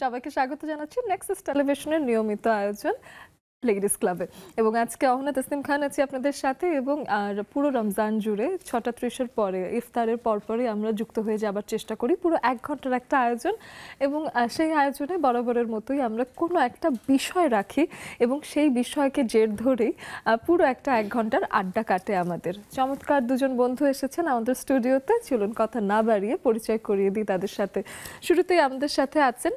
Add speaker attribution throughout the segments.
Speaker 1: সবাইকে স্বাগত জানাচ্ছি নেক্সাস টেলিভিশনের নিয়মিত আয়োজন লেডিস ক্লাবে এবং আজকে অহনা তাসনিম খান আছি আপনাদের সাথে এবং আর পুরো রমজান জুড়ে 6:30 পরে ইফতারের পরপরই আমরা যুক্ত হয়ে যাবার চেষ্টা করি পুরো 1 ঘন্টার একটা আয়োজন এবং সেই আয়োজনে বরাবরের মতোই আমরা কোনো একটা বিষয় রাখি এবং সেই বিষয়কে জের ধরেই পুরো একটা 1 ঘন্টার আড্ডা কাটে আমাদের। চমৎকার দুজন বন্ধু এসেছেন আমাদের স্টুডিওতে, চলুন কথা না বাড়িয়ে পরিচয় করিয়ে দিই তাদের সাথে। শুরুতেই আমাদের সাথে আছেন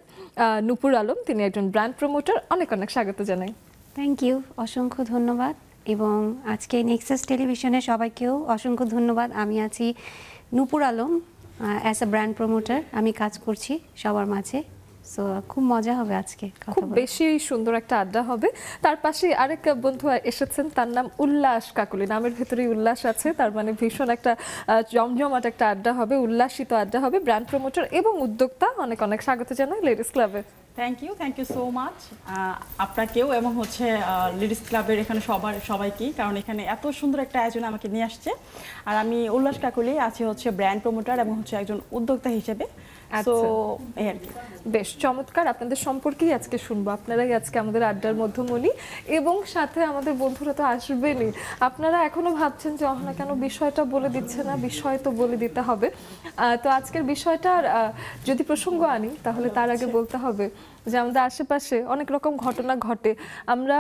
Speaker 1: নূপুর আলম, তিনি একজন ব্র্যান্ড প্রমোটার। অনেক অনেক স্বাগত জানাই।
Speaker 2: থ্যাংক ইউ, অসংখ্য ধন্যবাদ এবং আজকে নেক্সাস টেলিভিশনে সবাইকেও অসংখ্য ধন্যবাদ। আমি আছি Nupur Alam, as a brand promoter আমি কাজ করছি সবার মাঝে। সো খুব মজা হবে আজকে,
Speaker 1: খুব বেশি সুন্দর একটা আড্ডা হবে। তার পাশে আরেক বন্ধু এসেছেন, তার নাম উল্লাস কাকুলি। নামের ভেতরেই উল্লাস আছে, তার মানে ভীষণ একটা জমজমাট একটা আড্ডা হবে, উল্লাসিত আড্ডা হবে। ব্র্যান্ড প্রমোটার এবং উদ্যোক্তা, অনেক অনেক স্বাগত জানাই লেডিস ক্লাবে।
Speaker 3: থ্যাংক ইউ সো মাচ আপনাকেও এবং হচ্ছে লেডিস ক্লাবের এখানে সবাইকেই, কারণ এখানে এত সুন্দর একটা আয়োজন আমাকে নিয়ে আসছে। আর আমি উল্লাস কাকুলি আছি হচ্ছে ব্র্যান্ড প্রমোটার এবং হচ্ছে একজন উদ্যোক্তা হিসেবে। তো এই আর কি,
Speaker 1: বেশ চমৎকার। আপনাদের সম্পর্কেই আজকে শুনবো, আপনারাই আজকে আমাদের আড্ডার মধ্যমণি এবং সাথে আমাদের বন্ধুরা তো আসবেনই। আপনারা এখনো ভাবছেন যে অহনা কেন বিষয়টা বলে দিচ্ছে না, বিষয় তো বলে দিতে হবে। তো আজকের বিষয়টার যদি প্রসঙ্গ আনি তাহলে তার আগে বলতে হবে যে আমাদের আশেপাশে অনেক রকম ঘটনা ঘটে, আমরা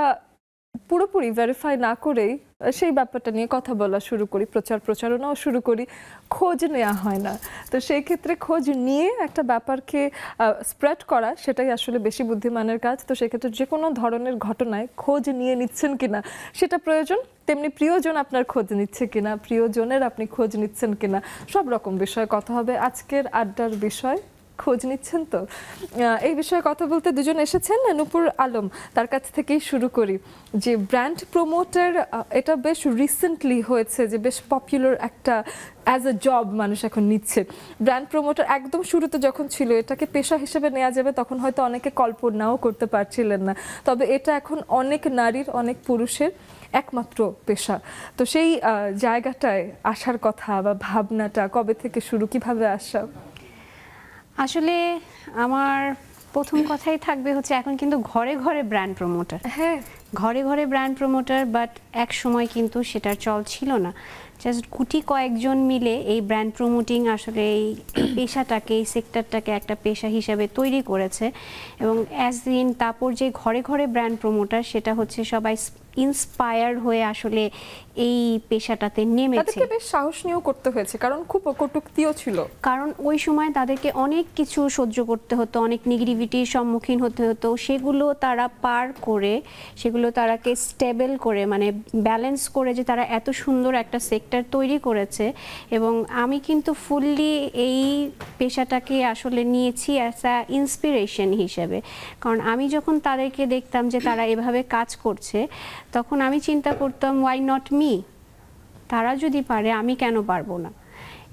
Speaker 1: পুরোপুরি ভেরিফাই না করেই সেই ব্যাপারটা নিয়ে কথা বলা শুরু করি, প্রচারণাও শুরু করি, খোঁজ নেওয়া হয় না। তো সেই ক্ষেত্রে খোঁজ নিয়ে একটা ব্যাপারকে স্প্রেড করা, সেটাই আসলে বেশি বুদ্ধিমানের কাজ। তো সেক্ষেত্রে যে কোনো ধরনের ঘটনায় খোঁজ নিয়ে নিচ্ছেন কিনা সেটা প্রয়োজন, তেমনি প্রিয়জন আপনার খোঁজ নিচ্ছে কিনা, প্রিয়জনের আপনি খোঁজ নিচ্ছেন কিনা, সব রকম বিষয়ে কথা হবে আজকের আড্ডার বিষয়। খোঁজ নিচ্ছেন তো? এই বিষয়ে কথা বলতে দুজন এসেছেন। নূপুর আলম, তার কাছ থেকেই শুরু করি যে ব্র্যান্ড প্রমোটার এটা বেশ রিসেন্টলি হয়েছে, যে বেশ পপুলার একটা অ্যাজ এ জব মানুষ এখন নিচ্ছে। ব্র্যান্ড প্রমোটার একদম শুরুতে যখন ছিল এটাকে পেশা হিসেবে নেওয়া যাবে তখন হয়তো অনেকে কল্পনাও করতে পারছিলেন না, তবে এটা এখন অনেক নারীর, অনেক পুরুষের একমাত্র পেশা। তো সেই জায়গাটায় আসার কথা বা ভাবনাটা কবে থেকে শুরু, কিভাবে আসা?
Speaker 2: আসলে আমার প্রথম কথাই থাকবে হচ্ছে এখন কিন্তু ঘরে ঘরে ব্র্যান্ড প্রমোটার।
Speaker 1: হ্যাঁ,
Speaker 2: ঘরে ঘরে ব্র্যান্ড প্রমোটার, বাট এক সময় কিন্তু সেটার চল ছিল না। জাস্ট গুটি কয়েকজন মিলে এই ব্র্যান্ড প্রমোটিং আসলে এই পেশাটাকে, এই সেক্টরটাকে একটা পেশা হিসাবে তৈরি করেছে এবং অ্যাজ দিন তারপর যে ঘরে ঘরে ব্র্যান্ড প্রমোটার, সেটা হচ্ছে সবাই ইন্সপায়ার হয়ে আসলে এই পেশাটাতে নেমেছে।
Speaker 1: তাদেরকে বেশ সাহস নিয়েও করতে হয়েছে, কারণ খুব কটূক্তিও ছিল।
Speaker 2: কারণ ওই সময় তাদেরকে অনেক কিছু সহ্য করতে হতো, অনেক নেগেটিভিটির সম্মুখীন হতে হতো। সেগুলো তারা পার করে, সেগুলো তারাকে স্টেবল করে, মানে ব্যালেন্স করে যে তারা এত সুন্দর একটা সেক্টর তৈরি করেছে। এবং আমি কিন্তু ফুললি এই পেশাটাকে আসলে নিয়েছি অ্যাজ আ ইন্সপিরেশন হিসেবে। কারণ আমি যখন তাদেরকে দেখতাম যে তারা এভাবে কাজ করছে, তখন আমি চিন্তা করতাম ওয়াই নট মি, তারা যদি পারে আমি কেন পারবো না।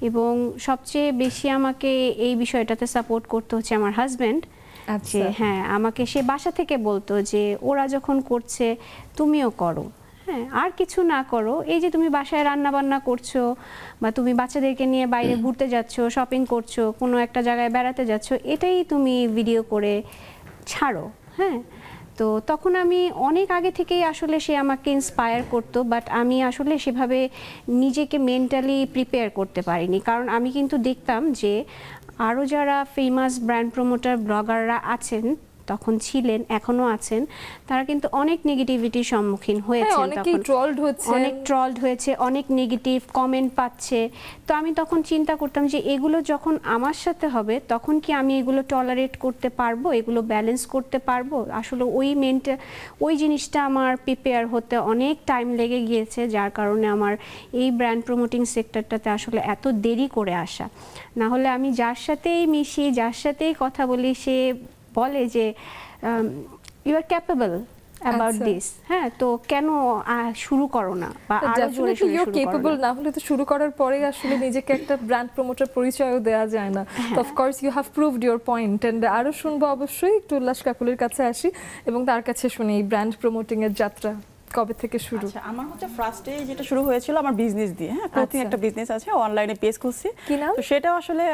Speaker 2: এবং সবচেয়ে বেশি আমাকে এই বিষয়টাতে সাপোর্ট করতে হচ্ছে আমার হাজব্যান্ড। যে হ্যাঁ, আমাকে সে বাসা থেকে বলতো যে ওরা যখন করছে তুমিও করো, হ্যাঁ, আর কিছু না করো, এই যে তুমি বাসায় রান্না বান্না করছো বা তুমি বাচ্চাদেরকে নিয়ে বাইরে ঘুরতে যাচ্ছ, শপিং করছো, কোনো একটা জায়গায় বেড়াতে যাচ্ছ, এটাই তুমি ভিডিও করে ছাড়ো। হ্যাঁ, তো তখন আমি অনেক আগে থেকেই আসলে সে আমাকে ইন্সপায়ার করতো, বাট আমি আসলে সেভাবে নিজেকে মেন্টালি প্রিপেয়ার করতে পারিনি। কারণ আমি কিন্তু দেখতাম যে আরও যারা ফেমাস ব্র্যান্ড প্রমোটার ব্লগাররা আছেন, তখন ছিলেন, এখনো আছেন, তারা কিন্তু অনেক নেগেটিভিটির সম্মুখীন হয়েছে, অনেক ট্রলড হয়েছে, অনেক নেগেটিভ কমেন্ট পাচ্ছে। তো আমি তখন চিন্তা করতাম যে এগুলো যখন আমার সাথে হবে তখন কি আমি এগুলো টলারেট করতে পারবো, এগুলো ব্যালেন্স করতে পারবো? আসলে ওই জিনিসটা আমার প্রিপেয়ার হতে অনেক টাইম লেগে গিয়েছে, যার কারণে আমার এই ব্র্যান্ড প্রমোটিং সেক্টরটাতে আসলে এত দেরি করে আসা। না হলে আমি যার সাথেই মিশি, যার সাথেই কথা বলি, সে বলে যে you are capable about this. হ্যাঁ, তো কেন শুরু করো না, বা আরো জোরে শুরু করো না?
Speaker 1: ক্যাপেবল না হলে তো শুরু করার পরেই আসলে নিজেকে একটা ব্র্যান্ড প্রমোটার পরিচয়ও দেওয়া যায় না। তো of course you have proved your point. And আরো শুনবো অবশ্যই, একটু উল্লাস কাকুলির কাছে আসি এবং তার কাছে শুনি এই ব্র্যান্ড প্রমোটিং এর যাত্রা কবে থেকে শুরু।
Speaker 3: আচ্ছা, আমার হচ্ছে ফার্স্টে যেটা শুরু হয়েছিল আমার বিজনেস দিয়ে। হ্যাঁ, ক্লোথিং একটা বিজনেস আছে, অনলাইনে পেজ খুলছি।
Speaker 1: কি নাম?
Speaker 3: তো সেটাও আসলে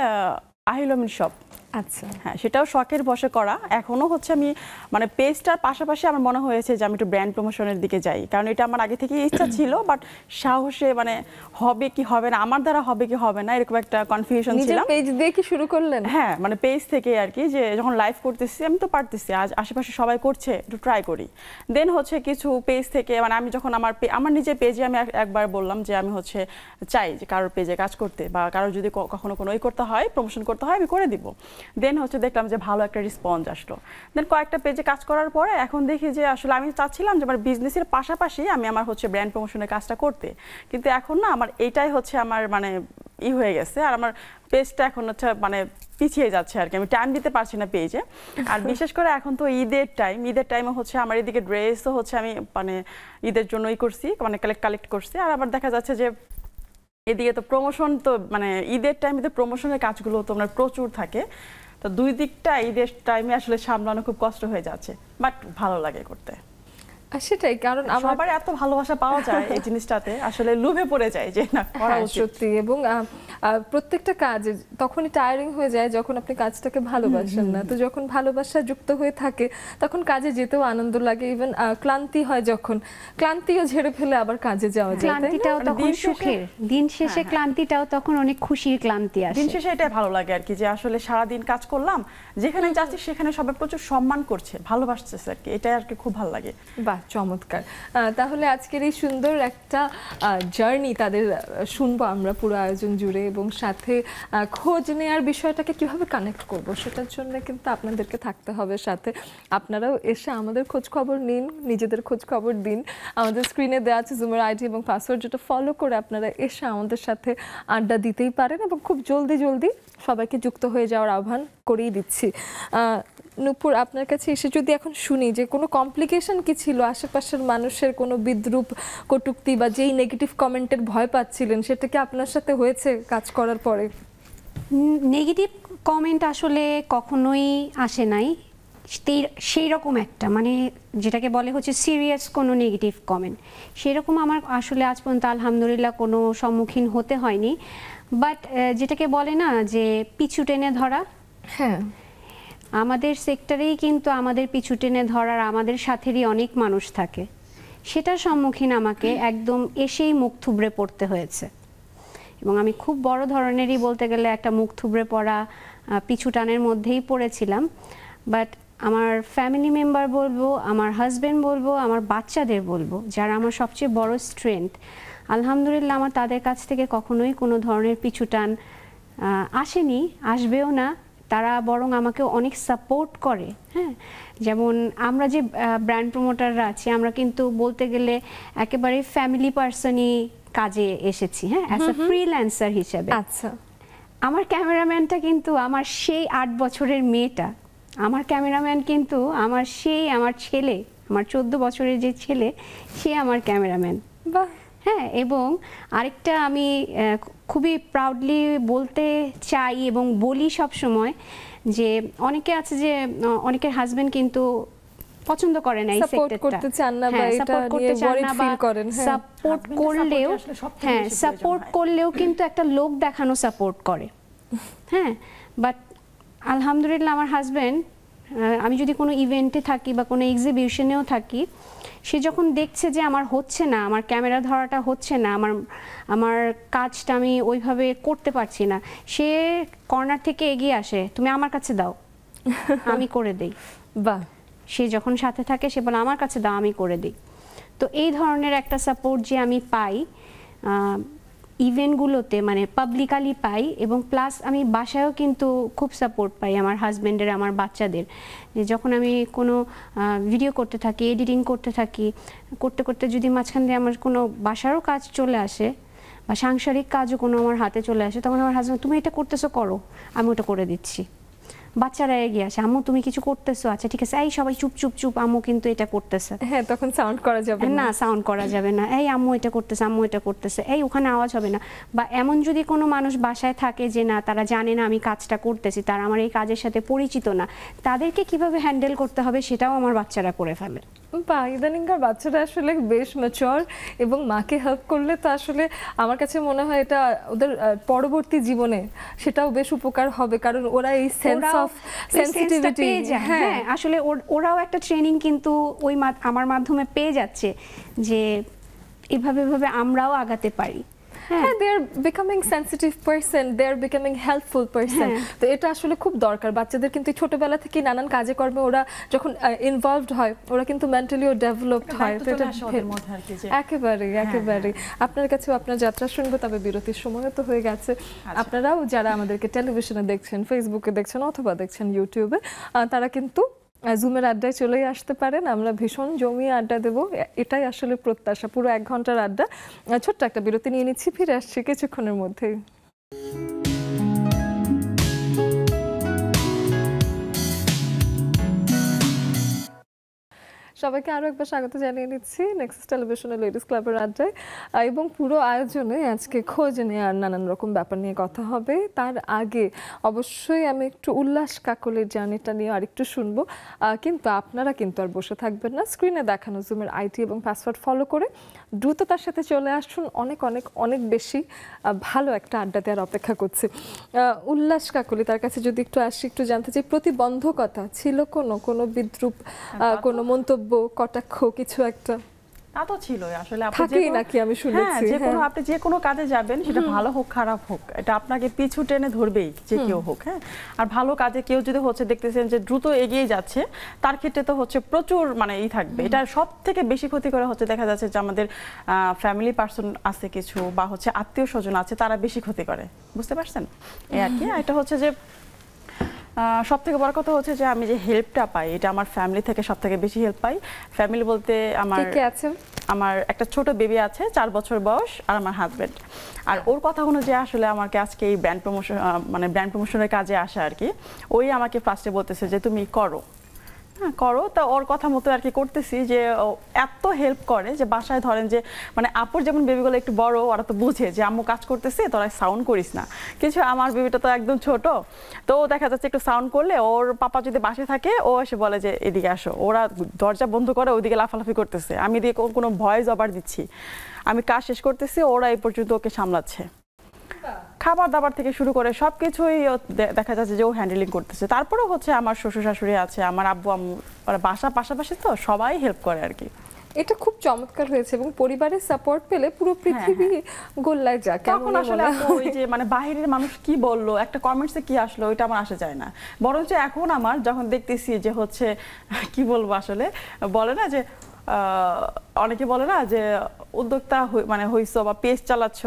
Speaker 3: আহিল মিন শপ।
Speaker 1: আচ্ছা,
Speaker 3: হ্যাঁ, সেটাও শখের বশে করা। এখনো হচ্ছে আমি মানে পেজটার পাশাপাশি আমার মনে হয়েছে যে আমি একটু ব্র্যান্ড প্রমোশনের দিকে যাই, কারণ এটা আমার আগে থেকে ইচ্ছা ছিল, বাট সাহসে মানে হবে কি হবে না, আমার দ্বারা হবে কি হবে না, এরকম একটা কনফিউশন
Speaker 1: নিজের
Speaker 3: ছিল।
Speaker 1: পেজ দিয়ে কি শুরু করলেন?
Speaker 3: হ্যাঁ, মানে পেজ থেকে আর কি, যে যখন লাইভ করতেছি আমি তো পারতেছি, আজ আশেপাশে সবাই করছে, একটু ট্রাই করি। দেন হচ্ছে কিছু পেজ থেকে মানে আমি যখন আমার নিজের পেজে আমি একবার বললাম যে আমি হচ্ছে চাই যে কারোর পেজে কাজ করতে, বা কারোর যদি কখনো কোনো করতে হয়, প্রমোশন করতে হয়, আমি করে দিব। দেন হচ্ছে দেখলাম যে ভালো একটা রেসপন্স আসলো। দেন কয়েকটা পেজে কাজ করার পরে এখন দেখি যে আসলে আমি চাচ্ছিলাম যে আমার বিজনেসের পাশাপাশি আমি আমার হচ্ছে ব্র্যান্ড প্রমোশনের কাজটা করতে, কিন্তু এখন না আমার এটাই হচ্ছে আমার মানে হয়ে গেছে, আর আমার পেজটা এখন হচ্ছে মানে পিছিয়ে যাচ্ছে আর কি, আমি টাইম দিতে পারছি না পেজে। আর বিশেষ করে এখন তো ঈদের টাইমে হচ্ছে আমার এদিকে ড্রেসও হচ্ছে আমি মানে ঈদের জন্যই করছি, মানে কালেক্ট করছি। আর আবার দেখা যাচ্ছে যে এদিকে তো প্রমোশন, তো মানে ঈদের টাইমে তো প্রমোশনের কাজগুলো তো আপনার প্রচুর থাকে, তো দুই দিকটা ঈদের টাইমে আসলে সামলানো খুব কষ্ট হয়ে যাচ্ছে, বাট ভালো লাগে করতে।
Speaker 1: সেটাই, কারণ আমার
Speaker 3: সবার এত ভালোবাসা পাওয়া যায় এই জিনিসটাতে, আসলে লোভে পড়ে যায় যে না করা উচিত।
Speaker 1: সত্যি, এবং প্রত্যেকটা কাজ তখনই টায়ারিং হয়ে যায় যখন আপনি কাজটাকে ভালোবাসেন না। তো যখন ভালোবাসা যুক্ত হয়ে থাকে তখন কাজে যেতেও আনন্দ লাগে, ইভেন ক্লান্তি হয় যখন, ক্লান্তিও ঝেড়ে ফেলে আবার কাজে যাওয়া যায়, তাই না?
Speaker 2: ক্লান্তিটাও
Speaker 3: মানে
Speaker 2: তখন
Speaker 3: দিন শেষে-
Speaker 2: সুখের, দিন শেষে ক্লান্তিটাও তখন অনেক খুশির ক্লান্তি
Speaker 3: দিন
Speaker 2: আসে।
Speaker 3: শেষে এটাই ভালো লাগে আর কি, যে আসলে সারাদিন কাজ করলাম, যেখানে যাচ্ছি সেখানে সবাই প্রচুর সম্মান করছে, ভালোবাসতেছে আর কি, এটাই আর কি খুব ভালো লাগে।
Speaker 1: বাহ, চমৎকার। তাহলে আজকের এই সুন্দর একটা জার্নি তাদের শুনবো আমরা পুরো আয়োজন জুড়ে, এবং সাথে খোঁজ নেওয়ার বিষয়টাকে কিভাবে কানেক্ট করব সেটার জন্য কিন্তু আপনাদেরকে থাকতে হবে সাথে। আপনারাও এসে আমাদের খোঁজ খবর নিন, নিজেদের খোঁজ খবর দিন। আমাদের স্ক্রিনে দেওয়া আছে জুমের আইডি এবং পাসওয়ার্ড, যেটা ফলো করে আপনারা এসে আমাদের সাথে আড্ডা দিতেই পারেন, এবং খুব জলদি সবাইকে যুক্ত হয়ে যাওয়ার আহ্বান করেই দিচ্ছি। নূপুর, আপনার কাছে এসে যদি এখন শুনি যে কোনো কমপ্লিকেশন কি ছিল, আশেপাশের মানুষের কোনো বিদ্রূপ কটূক্তি বা যেই নেগেটিভ কমেন্টের ভয় পাচ্ছিলেন সেটা কি আপনার সাথে হয়েছে কাজ করার পরে?
Speaker 2: নেগেটিভ কমেন্ট আসলে কখনোই আসে নাই সেই রকম একটা, মানে যেটাকে বলে হচ্ছে সিরিয়াস কোনো নেগেটিভ কমেন্ট, সেরকম আমার আসলে আজ পর্যন্ত আলহামদুলিল্লাহ কোনো সম্মুখীন হতে হয়নি। বাট যেটাকে বলে না যে পিছু টেনে ধরা,
Speaker 1: হ্যাঁ,
Speaker 2: আমাদের সেক্টরেই কিন্তু আমাদের পিছু টেনে ধরার আমাদের সাথেরই অনেক মানুষ থাকে, সেটার সম্মুখীন আমাকে একদম এসেই মুখ থুবড়ে পড়তে হয়েছে। এবং আমি খুব বড় ধরনেরই বলতে গেলে একটা মুখ থুবড়ে পড়া পিছু টানের মধ্যেই পড়েছিলাম। বাট আমার ফ্যামিলি মেম্বার বলবো, আমার হাজব্যান্ড বলবো, আমার বাচ্চাদের বলবো, যারা আমার সবচেয়ে বড় স্ট্রেংথ, আলহামদুলিল্লাহ আমার তাদের কাছ থেকে কখনোই কোনো ধরনের পিছু টান আসেনি, আসবেও না। তারা বরং আমাকে অনেক সাপোর্ট করে। হ্যাঁ, যেমন আমরা যে ব্র্যান্ড প্রমোটাররা আছি, আমরা কিন্তু বলতে গেলে একেবারে ফ্যামিলি পার্সনই কাজে এসেছি, হ্যাঁ, অ্যাজ আ ফ্রিল্যান্সার হিসেবে।
Speaker 1: আচ্ছা,
Speaker 2: আমার ক্যামেরাম্যানটা কিন্তু আমার সেই 8 বছরের মেয়েটা, আমার ক্যামেরাম্যান কিন্তু আমার ছেলে, আমার 14 বছরের যে ছেলে, সে আমার ক্যামেরাম্যান।
Speaker 1: বাহ,
Speaker 2: হ্যাঁ, এবং আরেকটা আমি খুবই প্রাউডলি বলতে চাই এবং বলি সব সময়, যে অনেকে আছে যে অনেকের হাজবেন্ড কিন্তু পছন্দ করে না এই
Speaker 1: সাপোর্ট
Speaker 2: সেক্টরটা,
Speaker 1: করতে চান না বা এটা নিয়ে ওয়ারিড ফিল করেন। হ্যাঁ,
Speaker 2: সাপোর্ট
Speaker 3: Husband-এর
Speaker 2: করলেও,
Speaker 3: support আসলে সবথেকে
Speaker 2: হ্যাঁ,
Speaker 3: বেশি
Speaker 2: সাপোর্ট
Speaker 3: প্রয়োজন হয়।
Speaker 2: করলেও কিন্তু একটা লোক দেখানো সাপোর্ট করে। হ্যাঁ, বাট আলহামদুলিল্লাহ আমার হাজব্যান্ড, আমি যদি কোনো ইভেন্টে থাকি বা কোনো এক্সিবিশনেও থাকি, সে যখন দেখছে যে আমার হচ্ছে না, আমার ক্যামেরা ধরাটা হচ্ছে না, আমার কাজটা আমি ওইভাবে করতে পারছি না, সে কর্নার থেকে এগিয়ে আসে, তুমি আমার কাছে দাও, আমি করে দেই।
Speaker 1: বাহ,
Speaker 2: সে যখন সাথে থাকে সে বলে আমার কাছে দাও, আমি করে দিই। তো এই ধরনের একটা সাপোর্ট যে আমি পাই ইভেন্টগুলোতে, মানে পাবলিকালি পাই, এবং প্লাস আমি বাসায়ও কিন্তু খুব সাপোর্ট পাই আমার হাজব্যান্ডের, আমার বাচ্চাদের। যে যখন আমি কোনো ভিডিও করতে থাকি, এডিটিং করতে থাকি, করতে করতে যদি মাঝখান দিয়ে আমার কোনো বাসারও কাজ চলে আসে বা সাংসারিক কাজও কোনো আমার হাতে চলে আসে, তখন আমার হাজব্যান্ড, তুমি এটা করতেছো, করো, আমি ওটা করে দিচ্ছি। বাচ্চারা এগিয়ে আসে, আম্মু তুমি কিছু করতেছো, আচ্ছা ঠিক আছে, এই সবাই চুপ চুপ চুপ, আম্মু কিন্তু এটা করতেছে।
Speaker 1: হ্যাঁ, তখন সাউন্ড করা যাবে
Speaker 2: না, সাউন্ড করা যাবে না, এই আম্মু এটা করতেছে, আম্মু এটা করতেছে, এই ওখানে আওয়াজ হবে না। বা এমন যদি কোনো মানুষ বাসায় থাকে যে না, তারা জানে না আমি কাজটা করতেছি, তারা আমার এই কাজের সাথে পরিচিত না, তাদেরকে কিভাবে হ্যান্ডেল করতে হবে সেটাও আমার বাচ্চারা করে ফেলে।
Speaker 1: বা ইদানিংকার বাচ্চারা আসলে বেশ ম্যাচিওর এবং মাকে হেল্প করলে তো আসলে আমার কাছে মনে হয় এটা ওদের পরবর্তী জীবনে সেটাও বেশ উপকার হবে, কারণ ওরা এই সেন্স অফ সেনসিটিভিটি,
Speaker 2: হ্যাঁ আসলে ওরাও একটা ট্রেনিং কিন্তু আমার মাধ্যমে পেয়ে যাচ্ছে যে এভাবে আমরাও আগাতে পারি।
Speaker 1: হ্যাঁ, they are becoming sensitive person, they are becoming helpful person. তো এটা আসলে খুব দরকার বাচ্চাদের, কিন্তু ছোটবেলা থেকে নানান কাজে কর্মে ওরা যখন ইনভলভড হয় ওরা কিন্তু মেন্টালিও ডেভেলপড হয়। তো এটা একেবারে আপনার কাছেও আপনার যাত্রা শুনবো, তবে বিরতির সময়ও তো হয়ে গেছে। আপনারাও যারা আমাদেরকে টেলিভিশনে দেখছেন, ফেসবুকে দেখছেন অথবা দেখছেন ইউটিউবে, তারা কিন্তু জুমের আড্ডায় চলেই আসতে পারেন। আমরা ভীষণ জমিয়ে আড্ডা দেবো, এটাই আসলে প্রত্যাশা, পুরো 1 ঘন্টার আড্ডা। ছোট্ট একটা বিরতি নিয়ে নিচ্ছি, ফিরে আসছি কিছুক্ষণের মধ্যেই। সবাইকে আরও একবার স্বাগত জানিয়ে নিচ্ছি নেক্সাস টেলিভিশনের লেডিস ক্লাবের আড্ডায়, এবং পুরো আয়োজনে আজকে খোঁজ নিয়ে আর নানান রকম ব্যাপার নিয়ে কথা হবে। তার আগে অবশ্যই আমি একটু উল্লাস কাকলের জার্নিটা নিয়ে আরেকটু শুনবো, কিন্তু আপনারা কিন্তু আর বসে থাকবেন না। স্ক্রিনে দেখানো জুমের আইডি এবং পাসওয়ার্ড ফলো করে দ্রুততার সাথে চলে আসুন, অনেক অনেক অনেক বেশি ভালো একটা আড্ডা দেওয়ার অপেক্ষা করছি। উল্লাস কাকলি, তার কাছে যদি একটু আসি, একটু জানতে চাই প্রতিবন্ধকতা ছিল কোনো বিদ্রুপ, কোনো মন্তব্য, কটাক্ষ, কিছু একটা?
Speaker 3: তা তো ছিলই আসলে,
Speaker 1: থাকেই নাকি আমি শুনেছি।
Speaker 3: আপনি যে কোনো কাজে যাবেন, সেটা ভালো হোক খারাপ হোক, এটা আপনাকে পিছু টেনে ধরবেই যে কেউ হোক। হ্যাঁ, আর ভালো কাজে কেউ যদি দেখতেছেন যে দ্রুত এগিয়ে যাচ্ছে, তার ক্ষেত্রে তো প্রচুর থাকবে। এটা সব থেকে বেশি ক্ষতি করে দেখা যাচ্ছে যে আমাদের ফ্যামিলি পার্সন আছে কিছু, বা আত্মীয় স্বজন আছে, তারা বেশি ক্ষতি করে, বুঝতে পারছেন? এই আর কি। এটা যে সব থেকে বড় কথা যে আমি যে হেল্পটা পাই, এটা আমার ফ্যামিলি থেকে সব থেকে বেশি হেল্প পাই। ফ্যামিলি বলতে আমার একটা ছোট বেবি আছে, 4 বছর বয়স, আর আমার হাজবেন্ড। আর ওর কথা অনুযায়ী আসলে আমাকে আজকে এই ব্র্যান্ড প্রমোশনের কাজে আসা আর কি। ওই আমাকে ফার্স্টে বলতেছে যে তুমি করো। তা ওর কথা মতো আর কি করতেছি, যে এত হেল্প করে যে বাসায় ধরেন যে আপুর যেমন বেবিগুলো একটু বড়, ওরা তো বুঝে যে আম্মু কাজ করতেছে, তোরা সাউন্ড করিস না কিছু। আমার বেবিটা তো একদম ছোট, তো দেখা যাচ্ছে একটু সাউন্ড করলে ওর পাপা যদি বাসায় থাকে, ও এসে বলে যে এদিকে আসো। ওরা দরজা বন্ধ করে ওইদিকে লাফালাফি করতেছে, আমি এদিকে কোনো ভয়েস ওভার দিচ্ছি, আমি কাজ শেষ করতেছি, ওরা এই পর্যন্ত ওকে সামলাচ্ছে। খাবার দাবার থেকে শুরু করে সবকিছুই দেখা যাচ্ছে যে ও হ্যান্ডেলিং করতেছে। তারপরেও আমার শ্বশুর শাশুড়ি আছে, আমার আব্বু আম্মু, বাসা পাশাপাশি তো সবাই হেল্প করে আর কি।
Speaker 1: এটা খুব চমৎকার হয়েছে, এবং পরিবারের সাপোর্ট পেলে পুরো পৃথিবী গোল্লায় যায়। কেমন
Speaker 3: আসলে ওই যে বাহিরের মানুষ কি বললো, একটা কমেন্টসে কি আসলো, ওইটা আমার আসে যায় না। বরঞ্চ এখন আমার যখন দেখতেছি যে কি বলবো, আসলে বলে না যে অনেকে বলে না যে উদ্যোক্তা হইছো বা পেজ চালাচ্ছ,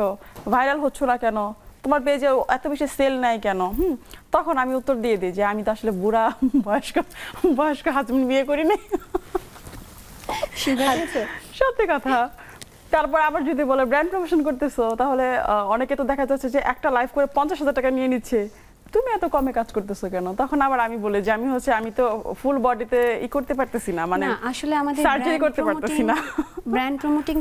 Speaker 3: ভাইরাল হচ্ছ না কেন, তোমার পেজে এত বেশি সেল নেয় কেন? তখন আমি উত্তর দিয়ে দিই যে আমি তো আসলে বুড়া বয়স্ক হাজবেন্ড বিয়ে করিনি। সত্যি কথা। তারপর আবার যদি বলে ব্র্যান্ড প্রমোশন করতেছো, তাহলে অনেকে তো দেখা যাচ্ছে যে একটা লাইভ করে 50,000 টাকা নিয়ে নিচ্ছে, তুমি এত কমে কাজ করতেছো কেন? তখন আবার আমি বলি যে আমি তো ফুল বডিতে করতে পারতেছি না,
Speaker 2: আসলে আমাদের
Speaker 3: সার্জারি করতে পারতেছি না।
Speaker 2: ব্র্যান্ড প্রমোটিং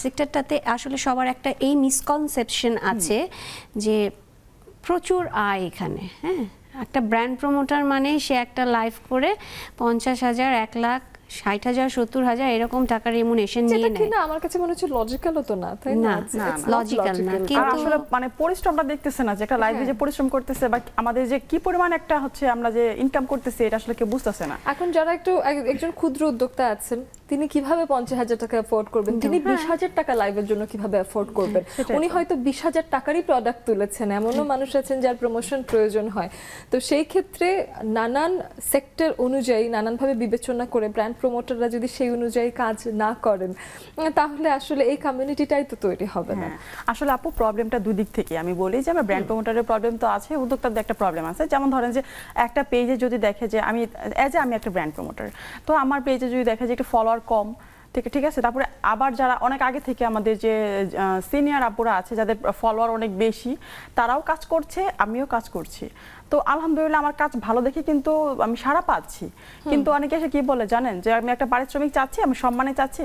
Speaker 2: সেক্টরটাতে আসলে সবার একটা এই মিসকনসেপশন আছে যে প্রচুর আয় এখানে। হ্যাঁ, একটা ব্র্যান্ড প্রমোটার মানে সে একটা লাইভ করে 50,000, 1 লাখ, 60,000, 70,000 এরকম টাকা রেমুনেশন নিয়ে নেয়।
Speaker 1: না, আমার কাছে মনে হচ্ছে লজিক্যালও তো না, তাই না?
Speaker 2: লজিক্যাল না,
Speaker 3: কিন্তু আসলে পরিশ্রমটা দেখতেছে না যে একটা লাইভে যে পরিশ্রম করতেছে, বা আমাদের যে কি পরিমাণ একটা আমরা যে ইনকাম করতেছি, এটা আসলে কেউ বুঝতেছে না।
Speaker 1: এখন যারা একজন ক্ষুদ্র উদ্যোক্তা আছেন, তিনি কিভাবে 50,000 টাকা অ্যাফোর্ড করবেন? তিনি 20,000 টাকা লাইভের জন্য কিভাবে অ্যাফোর্ড করবেন? উনি হয়তো 20,000 টাকারই প্রোডাক্ট তুলেছেন, এমনও মানুষ আছেন যার প্রমোশন প্রয়োজন হয়। তো সেই ক্ষেত্রে নানান সেক্টর অনুযায়ী নানানভাবে বিবেচনা করে ব্র্যান্ড প্রমোটাররা যদি সেই অনুযায়ী কাজ না করেন, তাহলে আসলে এই কমিউনিটিটাই তো তৈরি হবে না।
Speaker 3: আসলে আপু, প্রবলেমটা দুদিক থেকে আমি বলি যে আমার ব্র্যান্ড প্রমোটারের প্রবলেম তো আছে, উদ্যোক্তাদের একটা প্রবলেম আছে। যেমন ধরেন যে একটা পেজে যদি দেখে যে আমি একটা ব্র্যান্ড প্রমোটার, তো আমার পেজে যদি দেখে যে একটু ফলোয়ার কম, ঠিক আছে, তারপরে আবার যারা অনেক আগে থেকে আমাদের যে সিনিয়র আপুরা আছে, যাদের ফলোয়ার অনেক বেশি, তারাও কাজ করছে, আমিও কাজ করছি, তো আলহামদুলিল্লাহ আমার কাজ ভালো দেখে কিন্তু আমি সাড়া পাচ্ছি। কিন্তু অনেকে এসে কি বলে জানেন, যে আমি একটা পারিশ্রমিক চাচ্ছি, আমি সম্মানে চাচ্ছি,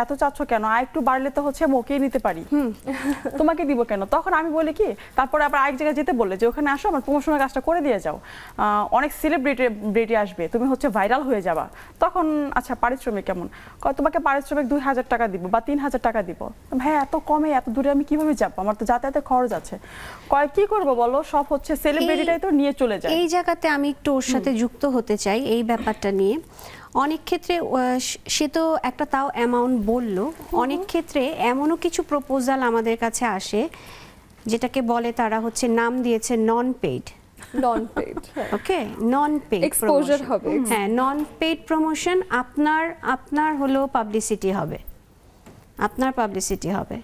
Speaker 3: এত চাচ্ছ কেন, আর একটু বাড়লে তো হচ্ছে ওকেই নিতে পারি, তোমাকে দিব কেন? তখন আমি বলি কি, তারপরে আবার আরেক জায়গায় যেতে বললে যে ওখানে আসো আমার প্রমোশনের কাজটা করে দিয়ে যাও, অনেক সেলিব্রিটি আসবে, তুমি হচ্ছে ভাইরাল হয়ে যাবা। তখন আচ্ছা পারিশ্রমিক কেমন? তোমাকে পারিশ্রমিক 2000 টাকা দিব বা 3000 টাকা দিব। ভাই এত কমে এত দূরে আমি কিভাবে যাবো, আমার তো যাতায়াতের খরচ আছে। কি করবো বলো, সব হচ্ছে সেলিব্রিটিটাই তো নিয়ে চলে যায়।
Speaker 2: এই জায়গাতে আমি একটু ওর সাথে যুক্ত হতে চাই এই ব্যাপারটা নিয়ে। অনেক ক্ষেত্রে সে তো একটা তাও অ্যামাউন্ট বলল, অনেক ক্ষেত্রে এমনও কিছু প্রপোজাল আমাদের কাছে আসে যেটাকে বলে তারা হচ্ছে নাম দিয়েছে নন পেইড।
Speaker 1: নন পেইড,
Speaker 2: ওকে, নন পেইড
Speaker 1: এক্সপোজার হবে।
Speaker 2: হ্যাঁ, নন পেইড প্রমোশন। আপনার হলো পাবলিসিটি হবে, আপনার পাবলিসিটি হবে।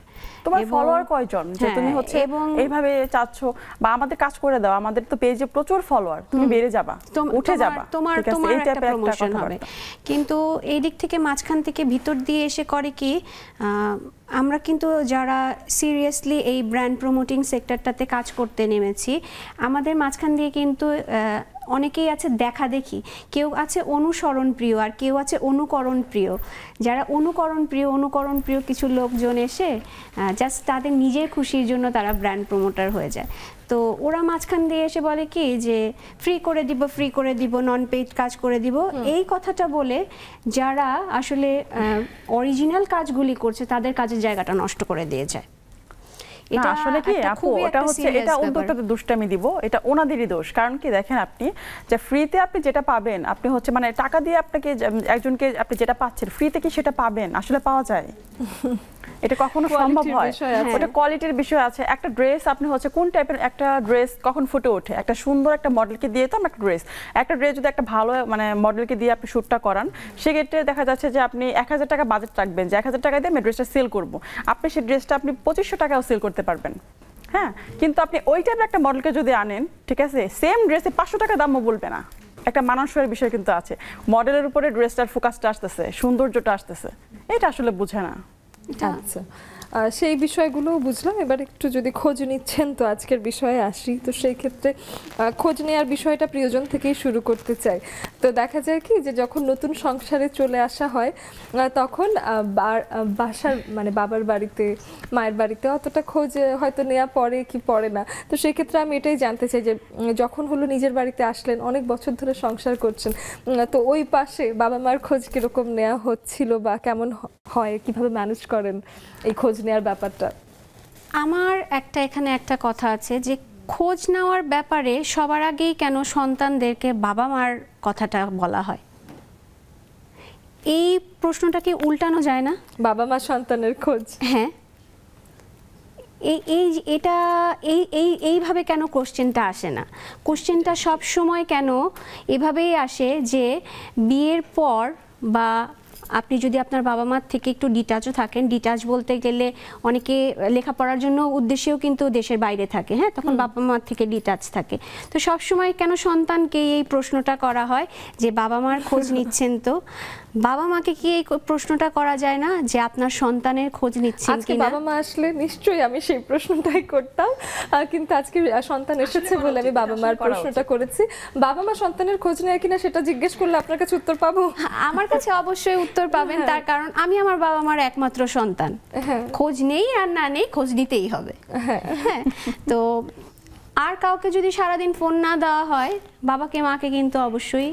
Speaker 3: তোমার ফলোয়ার কয়জন যে তুমি হচ্ছে এইভাবে চাচ্ছ, বা আমাদের কাজ করে দাও, আমাদের তো পেজে প্রচুর ফলোয়ার, তুমি বেড়ে যাবা, উঠে যাবা,
Speaker 2: তোমার একটা প্রমোশন হবে। কিন্তু এই দিক থেকে মাঝখান থেকে ভিতর দিয়ে এসে করে কি, আমরা কিন্তু যারা সিরিয়াসলি এই ব্র্যান্ড প্রমোটিং সেক্টরটাতে কাজ করতে নেমেছি, আমাদের মাঝখান দিয়ে কিন্তু অনেকেই আছে দেখা দেখি, কেউ আছে অনুসরণ প্রিয় আর কেউ আছে অনুকরণ প্রিয়। যারা অনুকরণ প্রিয় কিছু লোকজন এসে জাস্ট তাদের নিজের খুশির জন্য তারা ব্র্যান্ড প্রমোটার হয়ে যায়। তো ওরা মাঝখান দিয়ে এসে বলে কি যে ফ্রি করে দিব, নন পেইড কাজ করে দিব, এই কথাটা বলে যারা আসলে অরিজিনাল কাজগুলি করছে তাদের কাজের জায়গাটা নষ্ট করে দিয়ে যায়।
Speaker 3: এটা আসলে কি আপু, এটা হচ্ছে এটা উদ্যোক্তাদের দুষ্টামি দিব, এটা ওনাদেরই দোষ। কারণ কি দেখেন, আপনি যে ফ্রিতে আপনি যেটা পাবেন, আপনি হচ্ছে মানে টাকা দিয়ে আপনাকে একজনকে আপনি যেটা পাচ্ছেন ফ্রিতে কি সেটা পাবেন? আসলে পাওয়া যায়? এটা কখনো সম্ভব হয়? ওটা কোয়ালিটির বিষয় আছে। একটা ড্রেস আপনি হচ্ছে কোন টাইপের একটা ড্রেস কখন ফুটে ওঠে, একটা সুন্দর একটা মডেলকে দিয়ে তো একটা ড্রেস যদি একটা ভালো মানে মডেলকে দিয়ে আপনি শ্যুটটা করান, সেক্ষেত্রে দেখা যাচ্ছে যে আপনি 1000 টাকা বাজেট রাখবেন যে 1000 টাকা দিয়ে আমি ড্রেসটা সেল করবো, আপনি সেই ড্রেসটা আপনি 2500 টাকাও সেল করতে পারবেন। হ্যাঁ, কিন্তু আপনি ওই টাইপের একটা মডেলকে যদি আনেন, ঠিক আছে, সেম ড্রেসে 500 টাকা দামও বলবে না। একটা মানানসইয়ের বিষয় কিন্তু আছে, মডেলের উপরে ড্রেসটার ফোকাসটা আসতেছে, সৌন্দর্যটা আসতেছে, এটা আসলে বুঝে না।
Speaker 1: আচ্ছা, সেই বিষয়গুলো বুঝলাম। এবার একটু যদি খোঁজ নিচ্ছেন তো আজকের বিষয়ে আসি। তো সেই ক্ষেত্রে খোঁজ নেওয়ার বিষয়টা প্রিয়জন থেকেই শুরু করতে চাই। তো দেখা যায় কি যে যখন নতুন সংসারে চলে আসা হয় তখন বাসার মানে বাবার বাড়িতে মায়ের বাড়িতে অতটা খোঁজ হয়তো নেওয়া পড়ে কি পড়ে না। তো সেই ক্ষেত্রে আমি এটাই জানতে চাই যে যখন হলো নিজের বাড়িতে আসলেন, অনেক বছর ধরে সংসার করছেন, তো ওই পাশে বাবা মার খোঁজ কিরকম নেওয়া হচ্ছিল বা কেমন হয়, কিভাবে ম্যানেজ করেন এই খোঁজ নেওয়ার ব্যাপারটা?
Speaker 2: আমার এখানে একটা কথা আছে যে খোঁজ নেওয়ার ব্যাপারে সবার আগেই কেন সন্তানদেরকে বাবা মার কথাটা বলা হয়, এই প্রশ্নটাকে উল্টানো যায় না? বাবা মা সন্তানের খোঁজ, হ্যাঁ, এইভাবে কেন কোশ্চেনটা আসে না? কোশ্চেনটা সব সময় কেন এভাবেই আসে যে বিয়ের পর বা আপনি যদি আপনার বাবা মার থেকে একটু ডিটাচও থাকেন, ডিটাচ বলতে গেলে অনেকে লেখাপড়ার জন্য উদ্দেশ্যেও কিন্তু দেশের বাইরে থাকে, হ্যাঁ, তখন বাবা মার থেকে ডিটাচ থাকে। তো সব সময় কেন সন্তানকে এই প্রশ্নটা করা হয় যে বাবা মার খোঁজ নিচ্ছেন? তো বাবা মাকে কি এই প্রশ্নটা করা যায় না যে আপনার সন্তানের খোঁজ নিচ্ছেন কিনা?
Speaker 1: বাবা মা আসলে নিশ্চয়ই আমি সেই প্রশ্নটাই করতাম, কিন্তু আজকে সন্তান এসেছে বলে আমি বাবা মার প্রশ্নটা করেছি। বাবা মা সন্তানের খোঁজ নেয় কিনা সেটা জিজ্ঞেস করলে আপনার কাছে উত্তর পাবো?
Speaker 2: আমার কাছে অবশ্যই উত্তর পাবেন, তার কারণ আমি আমার বাবা মার একমাত্র সন্তান। খোঁজ নেই আর না নেই, খোঁজ নিতেই হবে। হ্যাঁ, তো আর কাউকে যদি সারাদিন ফোন না দেওয়া হয়, বাবাকে মাকে কিন্তু অবশ্যই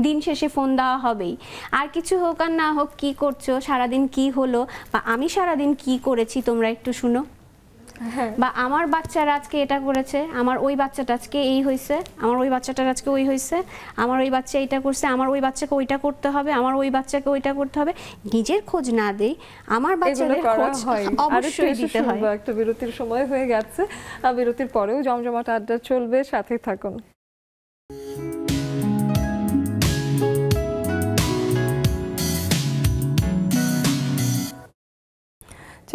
Speaker 2: দিন শেষে ফোন দেওয়া হবেই। আর কিছু হোক আর না হোক, কি করছো সারাদিন, কি হলো, বা আমি সারাদিন কি করেছি তোমরা একটু শুনো, বা আমার বাচ্চারা আজকে এটা করেছে, আমার ওই বাচ্চাটা আজকে এই হয়েছে, আমার ওই বাচ্চাটার আজকে ওই হয়েছে, আমার ওই বাচ্চা এইটা করছে, আমার ওই বাচ্চাকে ওইটা করতে হবে, আমার ওই বাচ্চাকে ওইটা করতে হবে। নিজের খোঁজ না দেই, আমার বাচ্চাদের খোঁজ অবশ্যই দিতে হয়।
Speaker 1: একটা বিরতির সময় হয়ে গেছে, বিরতির পরেও জমজমাট আড্ডা চলবে, সাথে থাকুন।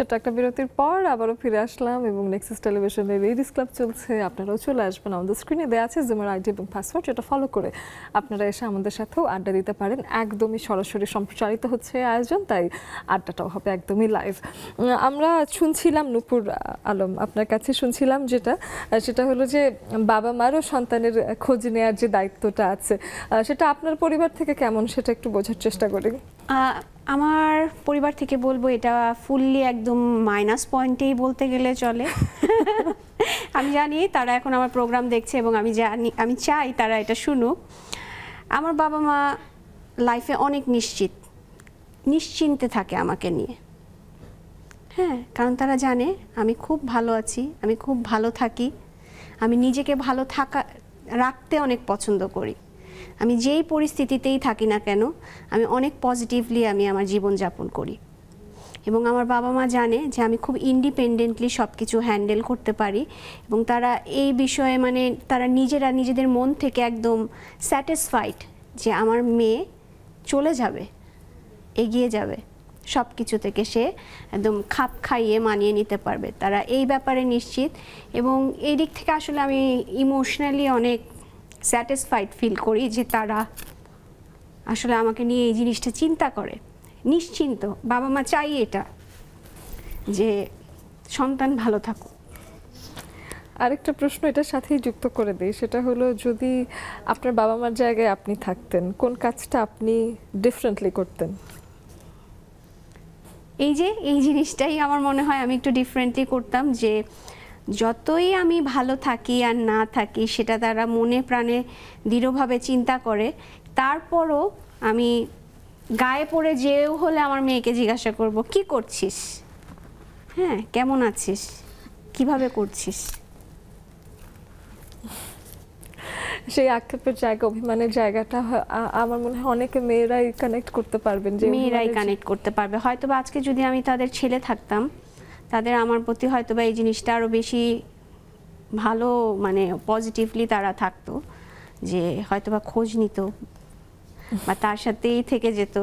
Speaker 1: ছোট্ট একটা বিরতির পর আবারও ফিরে আসলাম এবং নেক্সাস টেলিভিশনের লেডিস ক্লাব চলছে। আপনারাও চলে আসবেন, আমাদের স্ক্রিনে দেওয়া আছে জুমের আইডি এবং পাসওয়ার্ড, যেটা ফলো করে আপনারা এসে আমাদের সাথেও আড্ডা দিতে পারেন। একদমই সরাসরি সম্প্রচারিত হচ্ছে আয়োজন, তাই আড্ডাটাও হবে একদমই লাইভ। আমরা শুনছিলাম নূপুর আলম, আপনার কাছে শুনছিলাম সেটা হলো যে বাবা মারও সন্তানের খোঁজ নেওয়ার যে দায়িত্বটা আছে, সেটা আপনার পরিবার থেকে কেমন সেটা একটু বোঝার চেষ্টা করি।
Speaker 2: আমার পরিবার থেকে বলবো এটা ফুললি একদম মাইনাস পয়েন্টেই বলতে গেলে চলে। আমি জানি তারা এখন আমার প্রোগ্রাম দেখছে এবং আমি চাই তারা এটা শুনুক। আমার বাবা মা লাইফে অনেক নিশ্চিন্তে থাকে আমাকে নিয়ে। হ্যাঁ, কারণ তারা জানে আমি খুব ভালো আছি, আমি খুব ভালো থাকি, আমি নিজেকে ভালো রাখতে অনেক পছন্দ করি। আমি যেই পরিস্থিতিতেই থাকি না কেন আমি অনেক পজিটিভলি আমি আমার জীবনযাপন করি এবং আমার বাবা মা জানে যে আমি খুব ইন্ডিপেন্ডেন্টলি সব কিছু হ্যান্ডেল করতে পারি এবং তারা এই বিষয়ে মানে তারা নিজেদের মন থেকে একদম স্যাটিসফাইড যে আমার মেয়ে চলে যাবে, এগিয়ে যাবে, সব কিছু থেকে সে একদম খাপ খাইয়ে মানিয়ে নিতে পারবে। তারা এই ব্যাপারে নিশ্চিত এবং এই দিক থেকে আসলে আমি ইমোশনালি অনেক স্যাটিসফাইড ফিল করি যে তারা আসলে আমাকে নিয়ে এই জিনিসটা চিন্তা করে। নিশ্চিন্ত বাবা মা চাই এটা যে সন্তান ভালো থাকুক।
Speaker 1: আরেকটা প্রশ্ন এটার সাথেই যুক্ত করে দিই, সেটা হলো যদি আপনার বাবা মার জায়গায় আপনি থাকতেন কোন কাজটা আপনি ডিফারেন্টলি করতেন?
Speaker 2: এই জিনিসটাই আমার মনে হয় আমি একটু ডিফারেন্টলি করতাম যে যতই আমি ভালো থাকি আর না থাকি সেটা তারা মনে প্রাণে দৃঢ়ভাবে চিন্তা করে, তারপরও আমি গায়ে পড়ে যেও হলে আমার মেয়েকে জিজ্ঞাসা করব কি করছিস, হ্যাঁ কেমন আছিস, কিভাবে করছিস।
Speaker 1: সেই আক্ষেপের জায়গা, অভিমানের জায়গাটা আমার মনে হয় অনেকে মেয়েরাই কানেক্ট করতে পারবেন, যে
Speaker 2: মেয়েরাই কানেক্ট করতে পারবে। হয়তোবা আজকে যদি আমি তাদের ছেলে থাকতাম তাদের আমার প্রতি হয়তোবা এই জিনিসটা আরও বেশি ভালো মানে পজিটিভলি তারা থাকতো, যে হয়তোবা খোঁজ নিত বা তার সাথেই থেকে যেত।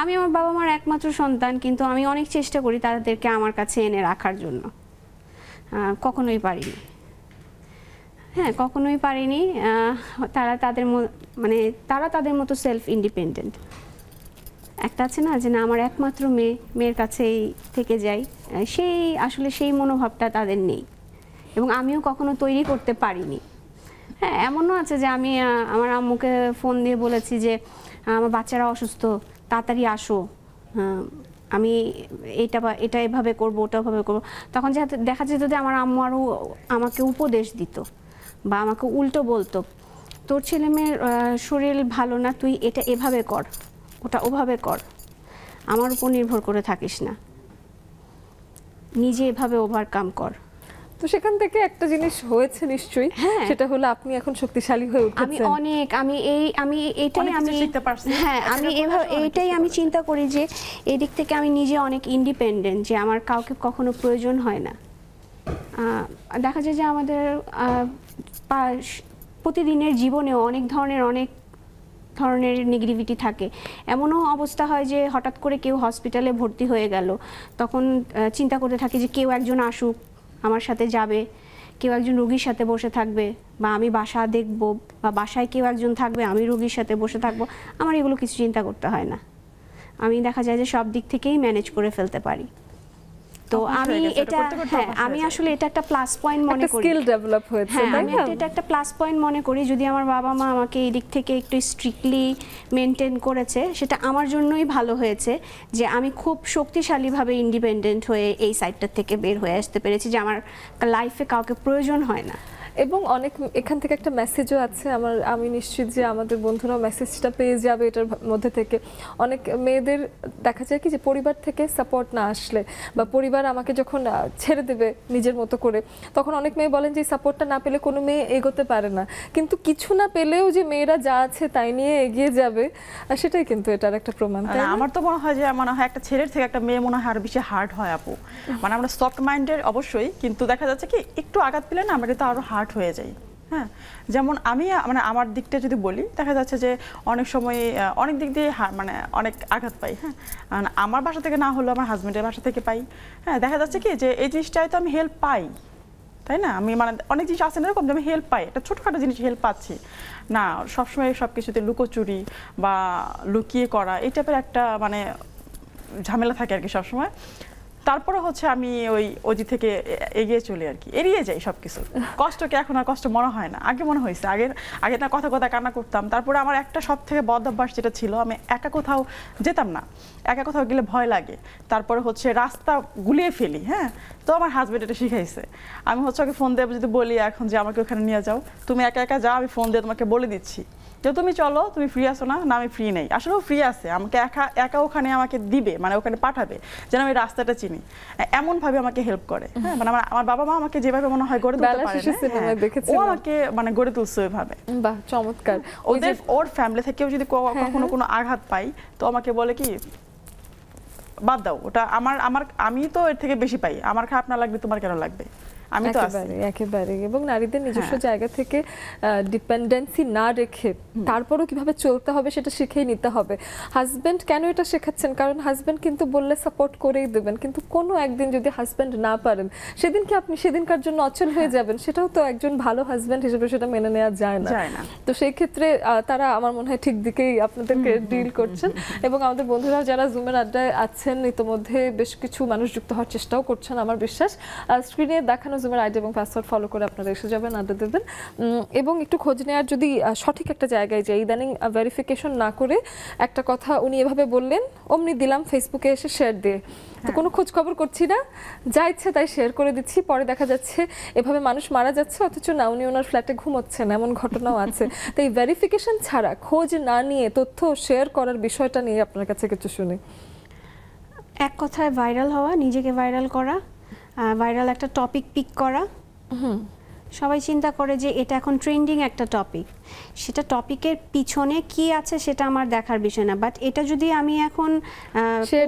Speaker 2: আমি আমার বাবা মার একমাত্র সন্তান, কিন্তু আমি অনেক চেষ্টা করি তাদেরকে আমার কাছে এনে রাখার জন্য, কখনোই পারিনি। হ্যাঁ, কখনোই পারিনি। তারা তাদের মতো সেলফ ইন্ডিপেন্ডেন্ট। একটা আছে না যে না আমার একমাত্র মেয়ের কাছেই থেকে যাই, সেই মনোভাবটা তাদের নেই এবং আমিও কখনো তৈরি করতে পারিনি। হ্যাঁ, এমনও আছে যে আমি আমার আম্মুকে ফোন দিয়ে বলেছি যে আমার বাচ্চারা অসুস্থ, তাড়াতাড়ি আসো, আমি এটা এভাবে করবো, ওটা ওভাবে করবো। তখন দেখা যেত যে আমার আম্মু আরও আমাকে উপদেশ দিত বা আমাকে উল্টো বলতো, তোর ছেলে মেয়ের শরীর ভালো না, তুই এটা এভাবে কর, ওটা ওভাবে কর, আমার উপর নির্ভর করে থাকিস না, নিজে এভাবে ওভারকাম কর।
Speaker 1: তো সেখান থেকে একটা জিনিস হয়েছে নিশ্চয়ই, সেটা হলো আপনি এখন শক্তিশালী হয়ে উঠেছেন।
Speaker 2: এইটাই আমি চিন্তা করি যে এই দিক থেকে আমি নিজে অনেক ইন্ডিপেন্ডেন্ট, যে আমার কাউকে কখনো প্রয়োজন হয় না। দেখা যায় যে আমাদের প্রতিদিনের জীবনেও অনেক ধরনের নেগেটিভিটি থাকে। এমনও অবস্থা হয় যে হঠাৎ করে কেউ হসপিটালে ভর্তি হয়ে গেল, তখন চিন্তা করতে থাকি যে কেউ একজন আসুক, আমার সাথে যাবে, কেউ একজন রোগীর সাথে বসে থাকবে, বা আমি বাসা দেখব, বা বাসায় কেউ একজন থাকবে, আমি রোগীর সাথে বসে থাকবো। আমার এগুলো কিছু চিন্তা করতে হয় না, আমি দেখা যায় যে সব দিক থেকেই ম্যানেজ করে ফেলতে পারি। তো আমি আসলে এটা একটা প্লাস পয়েন্ট মনে করি,
Speaker 1: স্কিল ডেভেলপ হয়েছে।
Speaker 2: আমি এটা একটা প্লাস পয়েন্ট মনে করি। যদি আমার বাবা মা আমাকে এই দিক থেকে একটু স্ট্রিক্টলি মেনটেন করেছে, সেটা আমার জন্যই ভালো হয়েছে যে আমি খুব শক্তিশালীভাবে ইন্ডিপেন্ডেন্ট হয়ে এই সাইডটা থেকে বের হয়ে আসতে পেরেছি, যে আমার লাইফে কাউকে প্রয়োজন হয় না।
Speaker 1: এবং অনেক এখান থেকে একটা মেসেজও আছে, আমি নিশ্চিত যে আমাদের বন্ধুরা মেসেজটা পেয়ে যাবে এটার মধ্যে থেকে। অনেক মেয়েদের দেখা যায় কি যে পরিবার থেকে সাপোর্ট না আসলে, বা পরিবার আমাকে যখন ছেড়ে দেবে নিজের মতো করে, তখন অনেক মেয়ে বলেন যে সাপোর্টটা না পেলে কোনো মেয়ে এগোতে পারে না। কিন্তু কিছু না পেলেও যে মেয়েরা যা আছে তাই নিয়ে এগিয়ে যাবে, সেটাই কিন্তু এটার একটা প্রমাণ।
Speaker 3: আমার তো মনে হয় যে একটা ছেলের থেকে একটা মেয়ে মনে হয় আরো বেশি হার্ড হয় আপু। মানে আমরা সফট মাইন্ডের অবশ্যই, কিন্তু দেখা যাচ্ছে কি একটু আঘাত পেলে না আমরা তো আরো হার্ড হয়ে যায়। হ্যাঁ, যেমন আমি আমার দিকটা যদি বলি, দেখা যাচ্ছে যে অনেক সময় অনেক দিক দিয়ে অনেক আঘাত পাই। হ্যাঁ, আমার বাসা থেকে না হলেও আমার হাজবেন্ডের বাসা থেকে পাই। হ্যাঁ, দেখা যাচ্ছে কি যে এই জিনিসটাই তো আমি হেল্প পাই, তাই না? আমি অনেক জিনিস আছে না এরকম যে আমি হেল্প পাই, একটা ছোটখাটো জিনিস হেল্প পাচ্ছি না। সবসময় সব কিছুতে লুকোচুরি বা লুকিয়ে করা এই টাইপের একটা ঝামেলা থাকে আর কি সবসময়। তারপরে হচ্ছে আমি ওই ওজি থেকে এগিয়ে চলি আর কি, এড়িয়ে যাই সবকিছু। কষ্টকে এখন আর কষ্ট মনে হয় না, আগে মনে হয়েছে। আগে না কথা কথা কান্না করতাম। তারপরে আমার একটা সব থেকে বদ অভ্যাস যেটা ছিল, আমি একা কোথাও যেতাম না, একা কোথাও গেলে ভয় লাগে। তারপরে হচ্ছে রাস্তা গুলিয়ে ফেলি। হ্যাঁ, তো আমার হাজবেন্ড এটা শিখাইছে। আমি হচ্ছে ওকে ফোন দিয়ে যদি বলি এখন যে আমাকে ওখানে নিয়ে যাও, তুমি একা একা যাও, আমি ফোন দিয়ে তোমাকে বলে দিচ্ছি যে তুমি চলো, তুমি ফ্রি আছো না? না, আমি ফ্রি নেই। আসলেও ফ্রি আছে, আমাকে একা ওখানে আমাকে দিবে, মানে ওখানে পাঠাবে যেন আমি রাস্তাটা চিনি, এমন ভাবে আমাকে হেল্প করে। হ্যাঁ, মানে আমার বাবা মা আমাকে যেভাবে মনে হয় গড়ে তুলতে পারে না, ও আমাকে মানে গড়ে তুলছে ওইভাবে।
Speaker 1: বাহ, চমৎকার।
Speaker 3: ওর ফ্যামিলি থেকেও যদি কখনো কোনো আঘাত পাই, তো আমাকে বলে কি বাদ দাও, ওটা আমি তো এর থেকে বেশি পাই, আমার খারাপ না লাগবে তোমার কেন লাগবে, আমি তো আছি।
Speaker 1: একেবারে। এবং নারীদের নিজস্ব জায়গা থেকে ডিপেন্ডেন্সি না রেখে তারপরও কিভাবে চলতে হবে সেটা শিখেই নিতে হবে। হাজবেন্ড কেন এটা শেখাচ্ছেন? কারণ হাজবেন্ড কিন্তু বললে সাপোর্ট করেই দেবেন, কিন্তু কোনো একদিন যদি হাজবেন্ড না পারেন, সেদিন কি আপনি সেদিনকার জন্য অচল হয়ে যাবেন? সেটাও তো একজন ভালো হাজবেন্ড হিসেবে সেটা মেনে নেওয়া যায় না। তো সেই ক্ষেত্রে তারা আমার মনে হয় ঠিক দিকেই আপনাদেরকে ডিল করছেন। এবং আমাদের বন্ধুরা যারা জুমের আড্ডায় আছেন, ইতোমধ্যে বেশ কিছু মানুষ যুক্ত হওয়ার চেষ্টাও করছেন আমার বিশ্বাস। স্ক্রিনে দেখানো জুমের আইডি এবং পাসওয়ার্ড ফলো করে আপনারা এসে যাবেন, আড্ডা দেবেন। এবং একটু খোঁজ নেওয়ার, যদি সঠিক একটা জায়গায় যাই, ইদানিং ভেরিফিকেশন না করে একটা কথা উনি এভাবে বললেন, অমনি দিলাম ফেসবুকে এসে শেয়ার দিয়ে, তো কোনো খোঁজ খবর করছি না, যা ইচ্ছে তাই শেয়ার করে দিচ্ছি। পরে দেখা যাচ্ছে এভাবে মানুষ মারা যাচ্ছে, অথচ না উনি ওনার ফ্ল্যাটে ঘুমোচ্ছেন, এমন ঘটনাও আছে। তো এই ভেরিফিকেশন ছাড়া, খোঁজ না নিয়ে তথ্য শেয়ার করার বিষয়টা নিয়ে আপনার কাছে কিছু শুনি।
Speaker 2: এক কথায় ভাইরাল হওয়া, নিজেকে ভাইরাল করা, ভাইরাল একটা টপিক পিক করা। সবাই চিন্তা করে যে এটা এখন ট্রেন্ডিং একটা টপিক, সেটা টপিকের পিছনে কি আছে সেটা আমার দেখার বিষয় না। বাট এটা যদি আমি এখন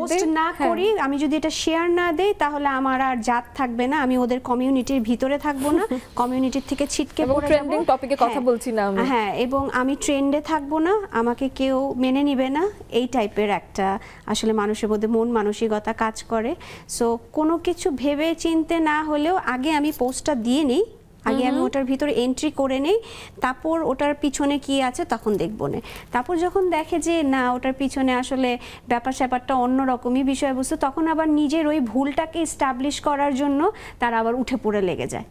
Speaker 2: পোস্ট না করি, আমি যদি এটা শেয়ার না দেই, তাহলে আমার আর জাত থাকবে না, আমি ওদের কমিউনিটির ভিতরে থাকবো না, কমিউনিটির থেকে ছিটকে পড়ে যাব।
Speaker 1: ট্রেন্ডিং টপিকে কথা বলছি না আমি।
Speaker 2: হ্যাঁ, এবং আমি ট্রেন্ডে থাকবো না, আমাকে কেউ মেনে নিবে না, এই টাইপের একটা আসলে মানুষের মধ্যে মন মানসিকতা কাজ করে। সো কোনো কিছু ভেবে চিনতে না হলেও আগে আমি পোস্টটা দিয়ে নিই, আগে আমি ওটার ভিতরে এন্ট্রি করে নেই, তারপর ওটার পিছনে কি আছে তখন দেখবো না। তারপর যখন দেখে যে না, ওটার পিছনে আসলে ব্যাপারটা অন্যরকমই বিষয়বস্তু, তখন আবার নিজের ওই ভুলটাকে এস্টাবলিশ করার জন্য তারা আবার উঠে পড়ে লেগে যায়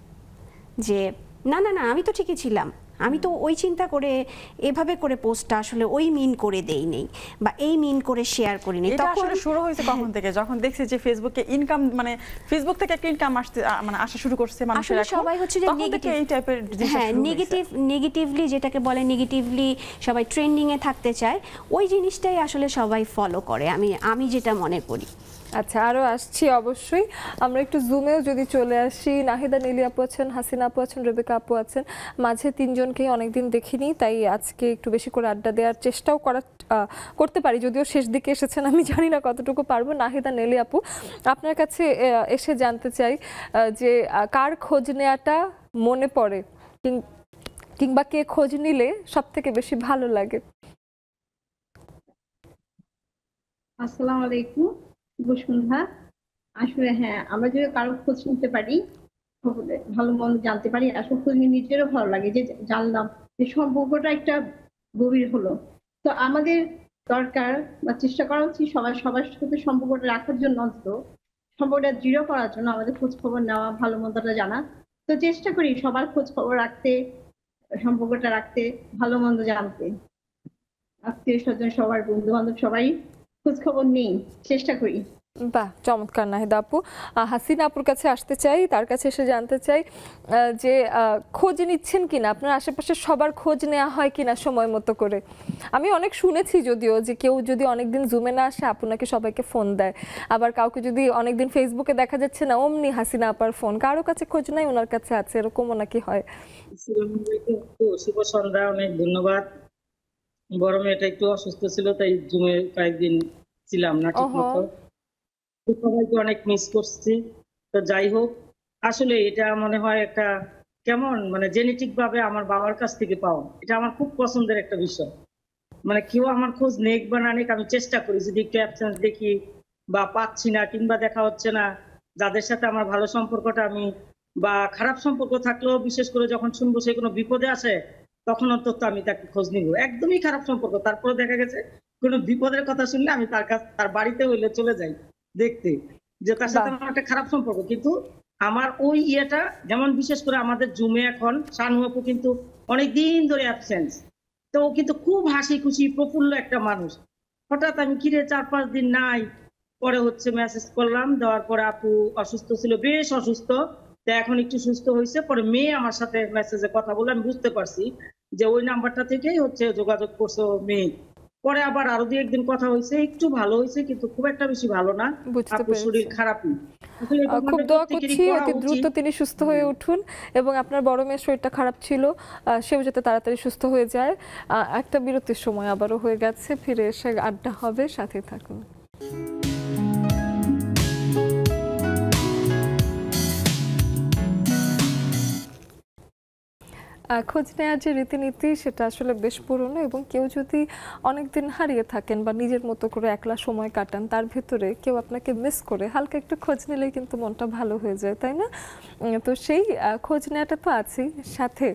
Speaker 2: যে না না না, আমি তো ঠিকই ছিলাম, আমি তো ওই চিন্তা করে এভাবে করে পোস্টটা আসলে ওই মিন করে দেই নেই, বা এই মিন করে শেয়ার করি নেই।
Speaker 3: এটা আসলে শুরু হয়েছে কখন থেকে? যখন দেখছে যে ফেসবুকে ইনকাম, মানে ফেসবুক থেকে একটা ইনকাম আসতে, মানে আসা শুরু করছে মানুষের,
Speaker 2: সবাই হচ্ছে যে
Speaker 3: নেগেটিভ, এই টাইপের জিনিস।
Speaker 2: হ্যাঁ, নেগেটিভলি যেটাকে বলে, নেগেটিভলি সবাই ট্রেন্ডিং এ থাকতে চায়, ওই জিনিসটাই আসলে সবাই ফলো করে, আমি যেটা মনে করি।
Speaker 1: আচ্ছা, আরো আসছি অবশ্যই। আমরা একটু জুমেও যদি চলে আসি, নাহিদা নীলি আপু আছেন, হাসিনা আপু আছেন, রেবেকা আপু আছেন, মাঝে তিনজনকেই অনেকদিন দেখিনি, তাই আজকে একটু বেশি করে আড্ডা দেওয়ার চেষ্টাও করতে পারি, যদিও শেষ দিকে এসেছেন, আমি জানি না কতটুকু পারবো। নাহিদা নীলি আপু, আপনার কাছে এসে জানতে চাই যে কার খোঁজ নেওয়াটা মনে পড়ে, কিংবা কে খোঁজ নিলে সব থেকে বেশি ভালো লাগে?
Speaker 4: আসসালামু আলাইকুম, শুভ সন্ধ্যা। আসলে হ্যাঁ, আমরা যদি কারো খোঁজ নিতে পারি, ভালো মন্দ জানতে পারি, আসলে খোঁজ নিয়ে নিজেরও ভালো লাগে যে জানলাম যে সম্পর্কটা একটা গভীর হলো। তো আমাদের দরকার বা চেষ্টা করা উচিত সবার সাথে সম্পর্কটা রাখার জন্য, অন্তত সম্পর্কটা দৃঢ় করার জন্য আমাদের খোঁজ খবর নেওয়া, ভালো মন্দটা জানা। তো চেষ্টা করি সবার খোঁজ খবর রাখতে, সম্পর্কটা রাখতে, ভালো মন্দ জানতে, আত্মীয় স্বজন সবার, বন্ধু বান্ধব সবাই খোঁজ খবর নেই, চেষ্টা করি।
Speaker 1: বাহ, চমৎকার নাহিদা আপু। হাসিনা আপুর কাছে আসতে চাই, তার কাছে এসে জানতে চাই যে খোঁজ নিচ্ছেন কিনা, আপনার আশেপাশে সবার খোঁজ নেওয়া হয় কিনা সময় মতো করে? আমি অনেক শুনেছি যদিও যে কেউ যদি অনেকদিন জুমে না আসে, আপু নাকি সবাইকে ফোন দেয়, আবার কাউকে যদি অনেকদিন ফেসবুকে দেখা যাচ্ছে না, অমনি হাসিনা আপার ফোন, কারো কাছে খোঁজ নাই ওনার কাছে আছে, এরকমও নাকি হয়?
Speaker 5: শুভ সন্ধ্যা, অনেক ধন্যবাদ। বড় মেয়েটা একটু অসুস্থ ছিল, তাই জুমে কয়েকদিন ছিলাম না ঠিক মতো, সবাইকে অনেক মিস করছি। তো যাই হোক, আসলে এটা মনে হয় একটা কেমন, মানে জেনেটিক ভাবে আমার বাবার কাছ থেকে পাওয়া, এটা আমার খুব পছন্দের একটা বিষয়। মানে কেউ আমার খোঁজ নেক বা না নেক, আমি চেষ্টা করি যদি একটু অ্যাবসেন্স দেখি বা পাচ্ছি না কিংবা দেখা হচ্ছে না, যাদের সাথে আমার ভালো সম্পর্কটা, আমি বা খারাপ সম্পর্ক থাকলেও বিশেষ করে যখন শুনবো সে কোনো বিপদে আসে, তখন অন্তত আমি তাকে খোঁজ নিব। একদমই খারাপ সম্পর্ক, তারপরে দেখা গেছে কোনো বিপদের কথা শুনলে আমি তার বাড়িতে হইলে চলে যাই দেখতে, যে তার সাথে
Speaker 1: বাহ।
Speaker 5: আমার একটা খারাপ সম্পর্ক, কিন্তু আমার ওই ইয়েটা, যেমন বিশেষ করে আমাদের জুমে এখন শানু আপু কিন্তু অনেকদিন ধরে অ্যাবসেন্স, তো ও কিন্তু খুব হাসি খুশি প্রফুল্ল একটা মানুষ। হঠাৎ আমি কিরে 4-5 দিন নাই, পরে হচ্ছে মেসেজ করলাম, দেওয়ার পরে আপু অসুস্থ ছিল, বেশ অসুস্থ, তো এখন একটু সুস্থ হয়েছে। পরে মেয়ে আমার সাথে মেসেজে কথা বলে আমি বুঝতে পারছি যে ওই নাম্বারটা থেকেই হচ্ছে যোগাযোগ করছে ও মেয়ে। পরে আবার আরো 2-1 দিন কথা হয়েছে, একটু ভালো হয়েছে, কিন্তু খুব একটা বেশি ভালো না,
Speaker 1: বুঝতে
Speaker 5: আপুর শরীর
Speaker 1: পেরেছি।
Speaker 5: খারাপই। আসলে এটা
Speaker 1: খুব
Speaker 5: আমাদের
Speaker 1: দোয়া
Speaker 5: প্রত্যেকেরই
Speaker 1: করছি
Speaker 5: করা
Speaker 1: অতি দ্রুত
Speaker 5: উচিত।
Speaker 1: তিনি সুস্থ হয়ে উঠুন, এবং আপনার বড় মেয়ের শরীরটা খারাপ ছিল, সেও যাতে তাড়াতাড়ি সুস্থ হয়ে যায়। একটা বিরতির সময় আবারও হয়ে গেছে, ফিরে এসে আড্ডা হবে, সাথে থাকুন। খোঁজ নেওয়ার যে রীতিনীতি সেটা আসলে বেশ পুরনো, এবং কেউ যদি অনেকদিন হারিয়ে থাকেন বা নিজের মতো করে একলা সময় কাটান, তার ভিতরে কেউ আপনাকে মিস করে হালকা একটু খোঁজ নিলেই কিন্তু মনটা ভালো হয়ে যায়, তাই না? তো সেই খোঁজ নেওয়াটা তো আছেই, সাথে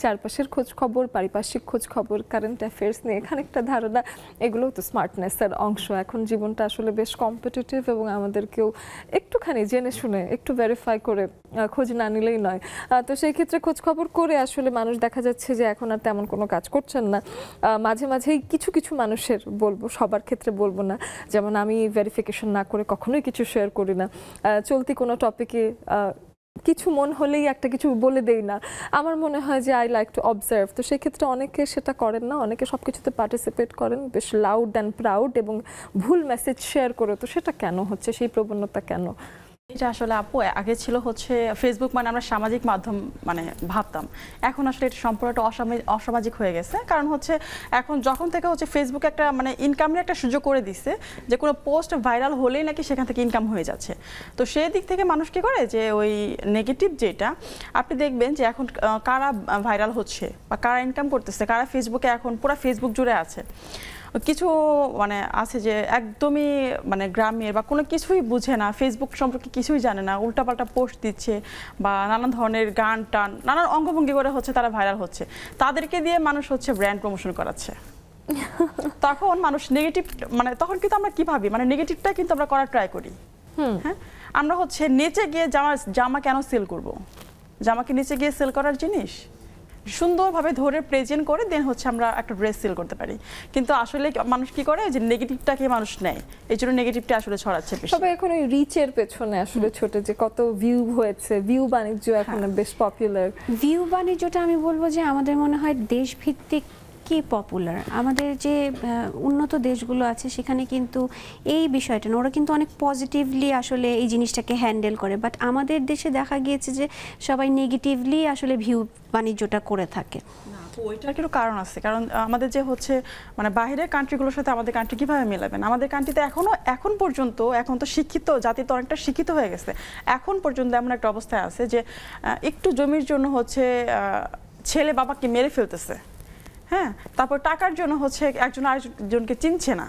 Speaker 1: চারপাশের খোঁজ খবর, পারিপার্শ্বিক খোঁজ খবর, কারেন্ট অ্যাফেয়ার্স নিয়ে খানিকটা ধারণা, এগুলোও তো স্মার্টনেসের অংশ। এখন জীবনটা আসলে বেশ কম্পিটিটিভ, এবং আমাদেরকেও একটুখানি জেনে শুনে, একটু ভেরিফাই করে খোঁজ না নিলেই নয়। তো সেই ক্ষেত্রে খোঁজ খবর করে আসলে মানুষ দেখা যাচ্ছে যে এখন আর তেমন কোনো কাজ করছেন না। মাঝে মাঝেই কিছু কিছু মানুষের, বলবো সবার ক্ষেত্রে বলবো না, যেমন আমি ভেরিফিকেশন না করে কখনোই কিছু শেয়ার করি না। চলতি কোনো টপিকে কিছু মন হলেই একটা কিছু বলে দেই না। আমার মনে হয় যে আই লাইক টু অবজার্ভ। তো সেই ক্ষেত্রে অনেকে সেটা করেন না, অনেকে সব কিছুতে পার্টিসিপেট করেন বেশ লাউড অ্যান্ড প্রাউড, এবং ভুল মেসেজ শেয়ার করে। তো সেটা কেন হচ্ছে, সেই প্রবণতা কেন?
Speaker 3: এটা আসলে আপু আগে ছিল হচ্ছে ফেসবুক মানে আমরা সামাজিক মাধ্যম মানে ভাবতাম, এখন আসলে এটা সম্পূর্ণ একটা অসামাজিক হয়ে গেছে। কারণ হচ্ছে এখন যখন থেকে হচ্ছে ফেসবুক একটা মানে ইনকামের একটা সুযোগ করে দিচ্ছে, যে কোনো পোস্ট ভাইরাল হলেই নাকি সেখান থেকে ইনকাম হয়ে যাচ্ছে। তো সেই দিক থেকে মানুষ কি করে যে ওই নেগেটিভ যেটা আপনি দেখবেন যে এখন কারা ভাইরাল হচ্ছে বা কারা ইনকাম করতেছে, কারা ফেসবুকে এখন পুরো ফেসবুক জুড়ে আছে। কিছু মানে আছে যে একদমই মানে গ্রামের বা কোনো কিছুই বুঝে না, ফেসবুক সম্পর্কে কিছুই জানে না, উল্টাপাল্টা পোস্ট দিচ্ছে বা নানান ধরনের গান টান নানান অঙ্গভঙ্গি করে হচ্ছে তারা ভাইরাল হচ্ছে। তাদেরকে দিয়ে মানুষ হচ্ছে ব্র্যান্ড প্রমোশন করাচ্ছে। তখন মানুষ নেগেটিভ মানে তখন কিন্তু আমরা কি ভাবি, মানে নেগেটিভটা কিন্তু আমরা করার ট্রাই করি। হ্যাঁ, আমরা হচ্ছে নিচে গিয়ে জামা কেন সেল করব, জামাকে নিচে গিয়ে সেল করার জিনিস সুন্দরভাবে ধরে প্রেজেন্ট করে দেন হচ্ছে আমরা একটা ড্রেস সেল করতে পারি। কিন্তু আসলে মানুষ কি করে যে নেগেটিভটাকে মানুষ নেয়, এই জন্য নেগেটিভটা আসলে ছড়াচ্ছে বেশি।
Speaker 1: সবাই এখন ওই রিচের পেছনে আসলে ছোটে, যে কত ভিউ হয়েছে, ভিউ বাণিজ্য এখন বেশ পপুলার।
Speaker 2: ভিউ বাণিজ্যটা আমি বলবো যে আমাদের মনে হয় দেশভিত্তিক কি পপুলার। আমাদের যে উন্নত দেশগুলো আছে সেখানে কিন্তু এই বিষয়টা না, ওরা কিন্তু অনেক পজিটিভলি আসলে এই জিনিসটাকে হ্যান্ডেল করে। বাট আমাদের দেশে দেখা গিয়েছে যে সবাই নেগেটিভলি আসলে ভিউ বাণিজ্যটা করে থাকে।
Speaker 3: ওইটার কিন্তু কারণ আছে, কারণ আমাদের যে হচ্ছে মানে বাইরের কান্ট্রিগুলোর সাথে আমাদের কান্ট্রি কিভাবে মেলাবেন। আমাদের কান্ট্রিতে এখন পর্যন্ত এখন তো শিক্ষিত জাতি তো অনেকটা শিক্ষিত হয়ে গেছে, এখন পর্যন্ত এমন একটা অবস্থায় আছে যে একটু জমির জন্য হচ্ছে ছেলে বাবাকে মেরে ফেলতেছে। হ্যাঁ, তারপর টাকার জন্য হচ্ছে একজন আরেকজনকে চিনছে না।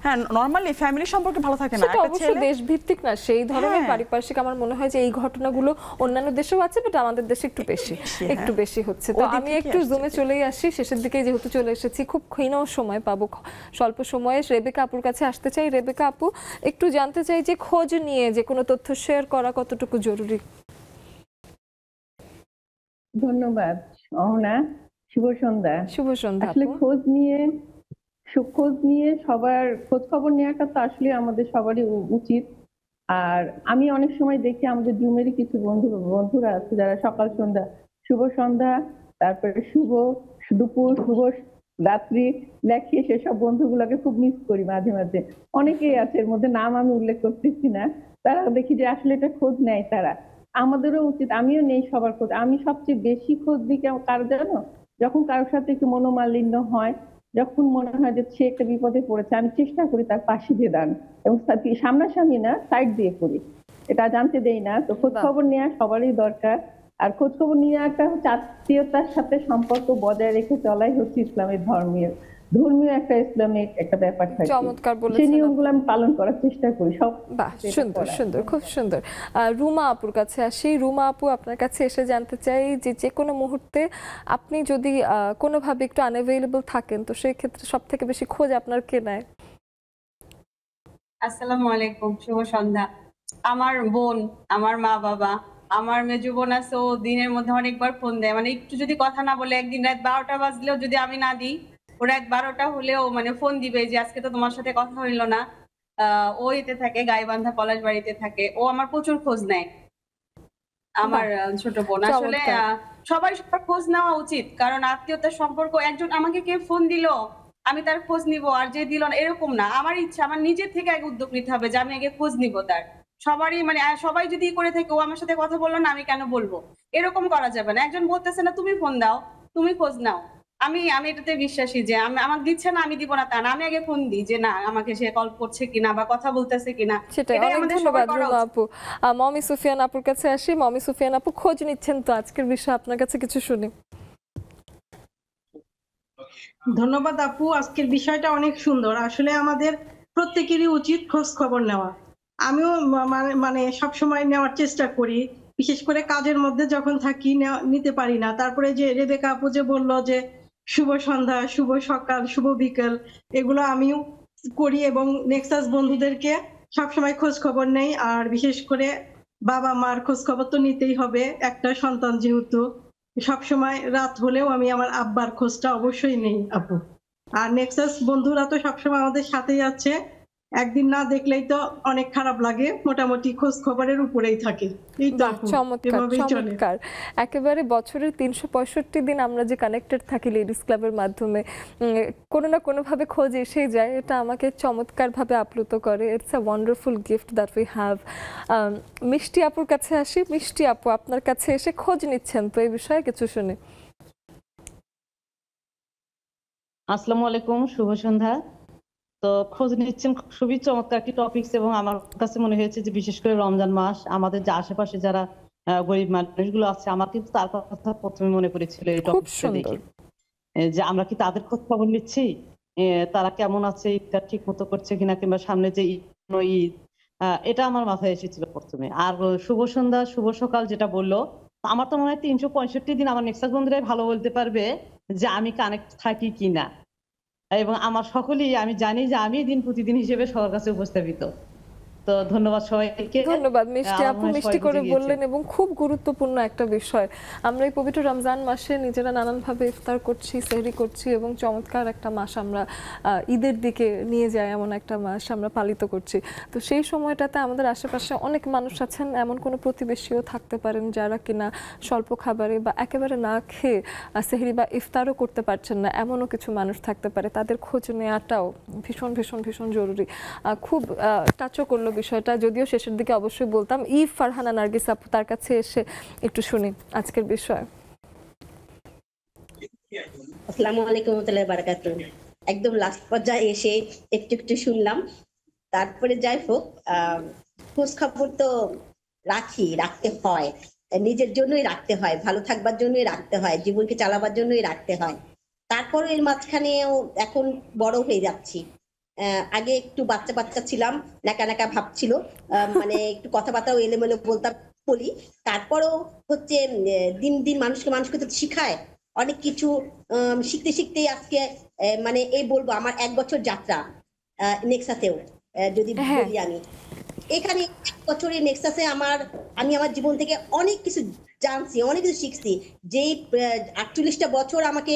Speaker 3: হ্যাঁ, নরমালি ফ্যামিলি সম্পর্কে ভালো থাকে না।
Speaker 1: সেটা অবশ্য দেশভিত্তিক না, সেই ধরনের পারিপার্শ্বিক আমার মনে হয় যে এই ঘটনাগুলো অন্যান্য দেশেও আছে, বাট আমাদের দেশে একটু বেশি একটু বেশি হচ্ছে। তো আমি একটু জুমে চলেই আসি, শেষের দিকে যেহেতু চলে এসেছি, খুব ক্ষীণ সময় পাবো, স্বল্প সময়ে রেবেকা আপুর কাছে আসতে চাই। রেবেকা আপু, একটু জানতে চাই যে খোঁজ নিয়ে যে কোনো তথ্য শেয়ার করা কতটুকু জরুরি?
Speaker 6: ধন্যবাদ অহনা, শুভ সন্ধ্যা।
Speaker 1: শুভ সন্ধ্যা
Speaker 6: আসলে
Speaker 1: আপু।
Speaker 6: খোঁজ নিয়ে সবার খোঁজ খবর নেওয়াটা তো আসলে আমাদের সবারই উচিত। আর আমি অনেক সময় দেখি আমাদের জুমেরই কিছু বন্ধুরা আছে যারা সকাল সন্ধ্যা শুভ সন্ধ্যা, তারপরে শুভ দুপুর, শুভ রাত্রি লেখে। সেসব বন্ধুগুলোকে খুব মিস করি মাঝে মাঝে। অনেকেই আছে, এর মধ্যে নাম আমি উল্লেখ করতেছি না, তারা দেখি যে আসলে এটা খোঁজ নেয় তারা। আমাদেরও উচিত, আমিও নেই সবার খোঁজ। আমি সবচেয়ে বেশি খোঁজ দিই কারো জানো, যখন কারোর সাথে একটু মনোমালিন্য হয়, যখন মনে হয় যে সে একটা বিপদে পড়েছে, আমি চেষ্টা করি তার পাশে দিয়ে দাঁড়ানো, এবং সামনাসামনি না, সাইড দিয়ে করি, এটা জানতে দেই না। তো খোঁজ খবর নেওয়া সবারই দরকার। আর খোঁজ খবর নিয়ে একটা হচ্ছে আত্মীয়তার সাথে সম্পর্ক বজায় রেখে চলাই হচ্ছে ইসলামের ধর্মীয় একটা ইসলামিক একটা ব্যাপার থাকে।
Speaker 1: চমৎকার বলেছেন।
Speaker 6: সেই নিয়মগুলো আমি পালন করার চেষ্টা করি সব।
Speaker 1: বাহ, সুন্দর সুন্দর, খুব সুন্দর। রুমা আপুর কাছে আসি। রুমা আপু, আপনার কাছে এসে জানতে চাই যে কোনো মুহূর্তে আপনি যদি কোনোভাবে একটু আনঅ্যাভেলেবল থাকেন, তো সেই ক্ষেত্রে সব থেকে বেশি খোঁজ আপনার কে নেয়?
Speaker 7: আসসালামু আলাইকুম, শুভ সন্ধ্যা। আমার বোন, আমার মা বাবা, আমার মেজো বোন আছে, ও দিনের মধ্যে অনেকবার ফোন দেয়। মানে একটু যদি কথা না বলে, একদিন রাত 12টা বাজলেও যদি আমি না দিই, ও রাত 12টা হলেও মানে ফোন দিবে যে আজকে তো তোমার সাথে কথা হইলো না। ও এতে থাকে, গাইবান্ধা পলাশবাড়িতে থাকে। ও আমার প্রচুর খোঁজ নেয়, আমার ছোট বোন। আসলে
Speaker 1: চমৎকার।
Speaker 7: সবাই সবার খোঁজ নেওয়া উচিত, কারণ আত্মীয়তার সম্পর্ক, একজন আমাকে কে ফোন দিল আমি তার খোঁজ নিব, আর যে দিল না এরকম না। আমার ইচ্ছা, আমার নিজের থেকে আগে উদ্যোগ নিতে হবে যে আমি আগে খোঁজ নিব তার। সবারই মানে সবাই যদি করে থাকে, ও আমার সাথে কথা বললো না আমি কেন বলবো, এরকম করা যাবে না। একজন বলতেছে না তুমি ফোন দাও, তুমি খোঁজ নাও। আমি আমি এটাতে বিশ্বাসী যে আমাকে দিচ্ছে না আমি দিব না তা না, আমি আগে ফোন দিই যে না আমাকে সে কল করছে কিনা বা কথা বলতেছে কিনা।
Speaker 1: সেটাই।
Speaker 7: এটাই
Speaker 1: অনেক
Speaker 7: আমাদের
Speaker 1: ধন্যবাদ
Speaker 7: সবার করা
Speaker 1: রুমা
Speaker 7: উচিত।
Speaker 1: আপু। মমি সুফিয়ান আপুর কাছে আসি। মমি সুফিয়ান আপু, খোঁজ নিচ্ছেন তো, আজকের বিষয়ে আপনার কাছে কিছু শুনি।
Speaker 8: ধন্যবাদ আপু, আজকের বিষয়টা অনেক সুন্দর। আসলে আমাদের প্রত্যেকেরই উচিত খোঁজ খবর নেওয়া। আমিও মানে সবসময় নেওয়ার চেষ্টা করি, বিশেষ করে কাজের মধ্যে যখন থাকি নিতে পারি না। তারপরে যে রেবেকা আপু যে বললো যে শুভ সন্ধ্যা, শুভ সকাল, শুভ বিকেল, এগুলো আমিও করি এবং নেক্সাস বন্ধুদেরকে সবসময় খোঁজ খবর নেই। আর বিশেষ করে বাবা মার খোঁজ খবর তো নিতেই হবে, একটা সন্তান যেহেতু। সবসময় রাত হলেও আমি আমার আব্বার খোঁজটা অবশ্যই নেই আপু। আর নেক্সাস বন্ধুরা তো সবসময় আমাদের সাথেই আছে, একদিন না দেখলেই তো অনেক খারাপ লাগে। মোটামুটি খোঁজ খবরের উপরেই থাকে। এই তো
Speaker 1: বাহ,
Speaker 8: আপু,
Speaker 1: চমৎকার
Speaker 8: এভাবেই চলে।
Speaker 1: চমৎকার। একেবারে বছরের 365 দিন আমরা যে কানেক্টেড থাকি লেডিস ক্লাবের মাধ্যমে, কোনো না কোনো ভাবে খোঁজ এসেই যায়। এটা আমাকে চমৎকারভাবে আপ্লুত করে। It's a wonderful gift that we have. মিষ্টি আপুর কাছে আসি। মিষ্টি আপু, আপনার কাছে এসে খোঁজ নিচ্ছেন তো, এই বিষয়ে কিছু শুনি।
Speaker 9: আসসালামু আলাইকুম, শুভ সন্ধ্যা। তো খোঁজ নিচ্ছেন, খুবই চমৎকার একটি টপিকস, এবং আমার কাছে মনে হয়েছে যে বিশেষ করে রমজান মাস আমাদের যে আশেপাশে যারা গরিব মানুষগুলো আছে, আমার কিন্তু তার কথা প্রথমে মনে পড়েছিল এই
Speaker 1: খুব
Speaker 9: টপিকটা
Speaker 1: সুন্দর।
Speaker 9: দেখে, যে আমরা কি তাদের খোঁজ খবর নিচ্ছি, তারা কেমন আছে, ইফতার ঠিক মতো করছে কিনা, কিংবা সামনে যে ঈদ, এটা আমার মাথায় এসেছিল প্রথমে। আর শুভ সন্ধ্যা শুভ সকাল যেটা বললো, আমার তো মনে হয় 365 দিন আমার নেক্সাস বন্ধুরাই ভালো বলতে পারবে যে আমি কানেক্ট থাকি কিনা। এবং আমার সকলেই, আমি জানি যে আমি দিন প্রতিদিন হিসেবে সবার কাছে উপস্থাপিত। তো ধন্যবাদ সবাইকে।
Speaker 1: ধন্যবাদ মিষ্টি
Speaker 9: আমার
Speaker 1: আপু,
Speaker 9: মনে হয়
Speaker 1: মিষ্টি
Speaker 9: সবাই
Speaker 1: করে
Speaker 9: বুঝে গিয়েছে।
Speaker 1: বললেন এবং খুব গুরুত্বপূর্ণ একটা বিষয়। আমরা এই পবিত্র রমজান মাসে নিজেরা নানানভাবে ইফতার করছি, সেহরি করছি, এবং চমৎকার একটা মাস আমরা ঈদের দিকে নিয়ে যাই, এমন একটা মাস আমরা পালিত করছি। তো সেই সময়টাতে আমাদের আশেপাশে অনেক মানুষ আছেন, এমন কোনো প্রতিবেশীও থাকতে পারেন যারা কিনা স্বল্প খাবারে বা একেবারে না খেয়ে সেহরি বা ইফতারও করতে পারছেন না, এমনও কিছু মানুষ থাকতে পারে। তাদের খোঁজ নেওয়াটাও ভীষণ ভীষণ ভীষণ জরুরি। খুব টাচও করলো বিষয়টা, যদিও শেষের দিকে অবশ্যই বলতাম। ফারহানা নার্গিস আপু, তার কাছে এসে একটু শুনি আজকের বিষয়।
Speaker 10: আসসালামু আলাইকুম ওয়া রাহমাতুল্লাহি ওয়া বারাকাতুহু। একদম লাস্ট পর্যায়ে এসে একটু একটু শুনলাম। তারপরে যাই হোক, খোঁজ খবর তো রাখতে হয়, নিজের জন্যই রাখতে হয়, ভালো থাকবার জন্যই রাখতে হয়, জীবনকে চালাবার জন্যই রাখতে হয়। তারপরে এর মাঝখানেও এখন বড় হয়ে যাচ্ছি। আগে একটু বাচ্চা বাচ্চা ছিলাম, নাকা নাকা ভাবছিল, মানে একটু কথাবার্তাও এলোমেলো বলি। তারপরেও হচ্ছে দিন দিন মানুষকে তো শিখায় অনেক কিছু। শিখতে শিখতেই আজকে মানে এই বলবো আমার 1 বছর যাত্রা নেক্সাসেও, যদি বলি আমি এখানে 1 বছরের নেক্সাসে আমি আমার জীবন থেকে অনেক কিছু জানছি, অনেক কিছু শিখছি। যেই 48টা বছর আমাকে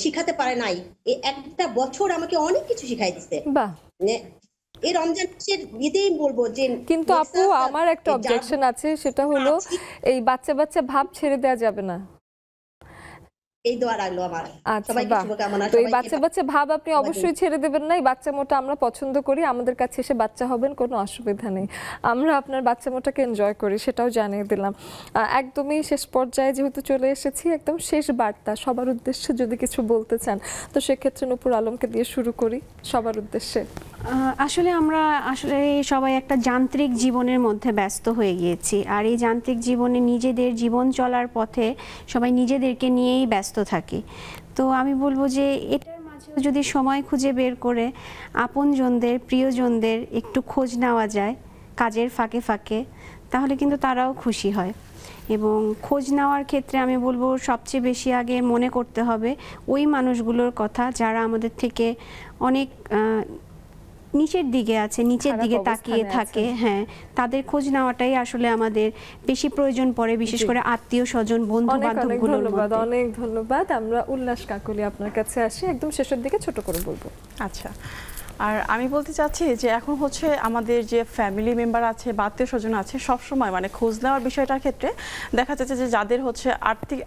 Speaker 10: শিখাতে পারে নাই, এই একটা বছর আমাকে অনেক কিছু শিখাই দিচ্ছে।
Speaker 1: বাহ।
Speaker 10: এই রমজান মাসের ইয়েতেই বলবো যে,
Speaker 1: কিন্তু আপু আমার একটা অবজেকশন আছে, সেটা হলো এই বাচ্চা বাচ্চা ভাব ছেড়ে দেওয়া যাবে না।
Speaker 10: এই দোয়া রাখলো আমার সবাইকে শুভকামনা।
Speaker 1: তো এই বাচ্চা বাচ্চা ভাব আপনি অবশ্যই ছেড়ে দেবেন না। এই বাচ্চা মোটা আমরা পছন্দ করি, আমাদের কাছে এসে বাচ্চা হবেন, কোনো অসুবিধা নেই। আমরা আপনার বাচ্চা মোটাকে এনজয় করি, সেটাও জানিয়ে দিলাম। একদমই শেষ পর্যায়ে যেহেতু চলে এসেছি, একদম শেষ বার্তা সবার উদ্দেশ্যে যদি কিছু বলতে চান, তো সেক্ষেত্রে নূপুর আলমকে দিয়ে শুরু করি সবার উদ্দেশ্যে।
Speaker 2: আমরা সবাই একটা যান্ত্রিক জীবনের মধ্যে ব্যস্ত হয়ে গিয়েছি। আর এই যান্ত্রিক জীবনে নিজেদের জীবন চলার পথে সবাই নিজেদেরকে নিয়েই ব্যস্ত থাকি। তো আমি বলবো যে এটার মাঝেও যদি সময় খুঁজে বের করে আপনজনদের, প্রিয়জনদের একটু খোঁজ নেওয়া যায় কাজের ফাঁকে ফাঁকে, তাহলে কিন্তু তারাও খুশি হয়। এবং খোঁজ নেওয়ার ক্ষেত্রে আমি বলবো সবচেয়ে বেশি আগে মনে করতে হবে ওই মানুষগুলোর কথা যারা আমাদের থেকে অনেক নিচের দিকে আছে, নিচের
Speaker 1: খারাপ
Speaker 2: দিকে
Speaker 1: অবস্থানে
Speaker 2: তাকিয়ে
Speaker 1: আছে।
Speaker 2: থাকে, হ্যাঁ, তাদের খোঁজ নেওয়াটাই আসলে আমাদের বেশি প্রয়োজন পড়ে, বিশেষ
Speaker 1: জি।
Speaker 2: করে আত্মীয় স্বজন, বন্ধু
Speaker 1: অনেক অনেক
Speaker 2: বান্ধবগুলোর
Speaker 1: ধন্যবাদ,
Speaker 2: মধ্যে।
Speaker 1: অনেক ধন্যবাদ। আমরা উল্লাস কাকলি আপনার কাছে আসি, একদম শেষের দিকে ছোট করে বলবো।
Speaker 3: আচ্ছা, আর আমি বলতে চাচ্ছি যে এখন হচ্ছে আমাদের যে ফ্যামিলি মেম্বার আছে বা আত্মীয় স্বজন আছে, সবসময় মানে খোঁজ নেওয়ার বিষয়টার ক্ষেত্রে দেখা যাচ্ছে যে যাদের হচ্ছে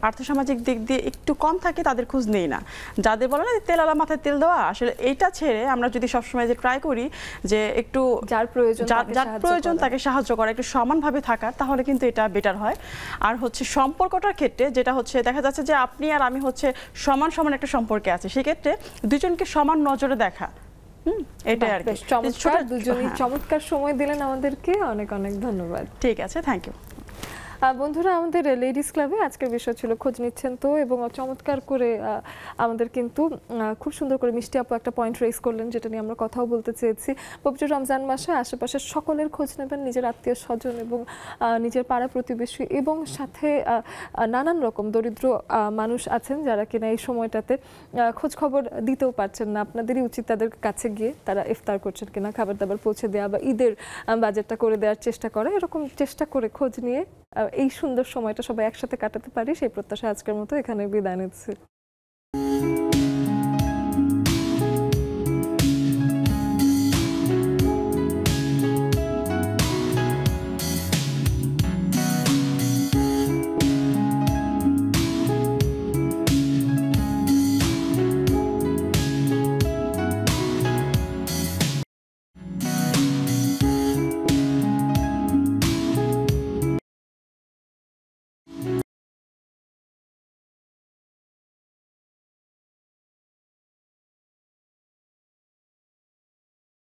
Speaker 3: আর্থসামাজিক দিক দিয়ে একটু কম থাকে তাদের খোঁজ নেই না। যাদের বলে না তেল আলা মাথায় তেল দেওয়া, আসলে এইটা ছেড়ে আমরা যদি সবসময় যে ট্রাই করি যে একটু
Speaker 1: যার প্রয়োজন
Speaker 3: যার প্রয়োজন তাকে সাহায্য করা, একটু সমানভাবে থাকা, তাহলে কিন্তু এটা বেটার হয়। আর হচ্ছে সম্পর্কটার ক্ষেত্রে যেটা হচ্ছে দেখা যাচ্ছে যে আপনি আর আমি হচ্ছে সমান সমান একটা সম্পর্কে আছে, সেক্ষেত্রে দুজনকে সমান নজরে দেখা, এটাই আর কি।
Speaker 1: চমৎকার, দুজনেই
Speaker 3: হ্যাঁ।
Speaker 1: চমৎকার সময় দিলেন আমাদেরকে, অনেক অনেক ধন্যবাদ।
Speaker 3: ঠিক আছে, থ্যাংক ইউ।
Speaker 1: বন্ধুরা, আমাদের লেডিস ক্লাবে আজকের বিষয় ছিল খোঁজ নিচ্ছেন তো, এবং চমৎকার করে আমাদের কিন্তু খুব সুন্দর করে মিষ্টি আপু একটা পয়েন্ট রেজ করলেন, যেটা নিয়ে আমরা কথাও বলতে চেয়েছি। পবিত্র রমজান মাসে আশেপাশের সকলের খোঁজ নেবেন, নিজের আত্মীয় স্বজন এবং নিজের পাড়া প্রতিবেশী, এবং সাথে নানান রকম দরিদ্র মানুষ আছেন যারা কিনা এই সময়টাতে খোঁজ খবর দিতেও পারছেন না। আপনাদেরই উচিত তাদের কাছে গিয়ে তারা ইফতার করছেন কিনা, খাবার দাবার পৌঁছে দেওয়া বা ঈদের বাজেটটা করে দেওয়ার চেষ্টা করা, এরকম চেষ্টা করে খোঁজ নিয়ে এই সুন্দর সময়টা সবাই একসাথে কাটাতে পারি, সেই প্রত্যাশা আজকের মতো এখানে বিদায় নিচ্ছি।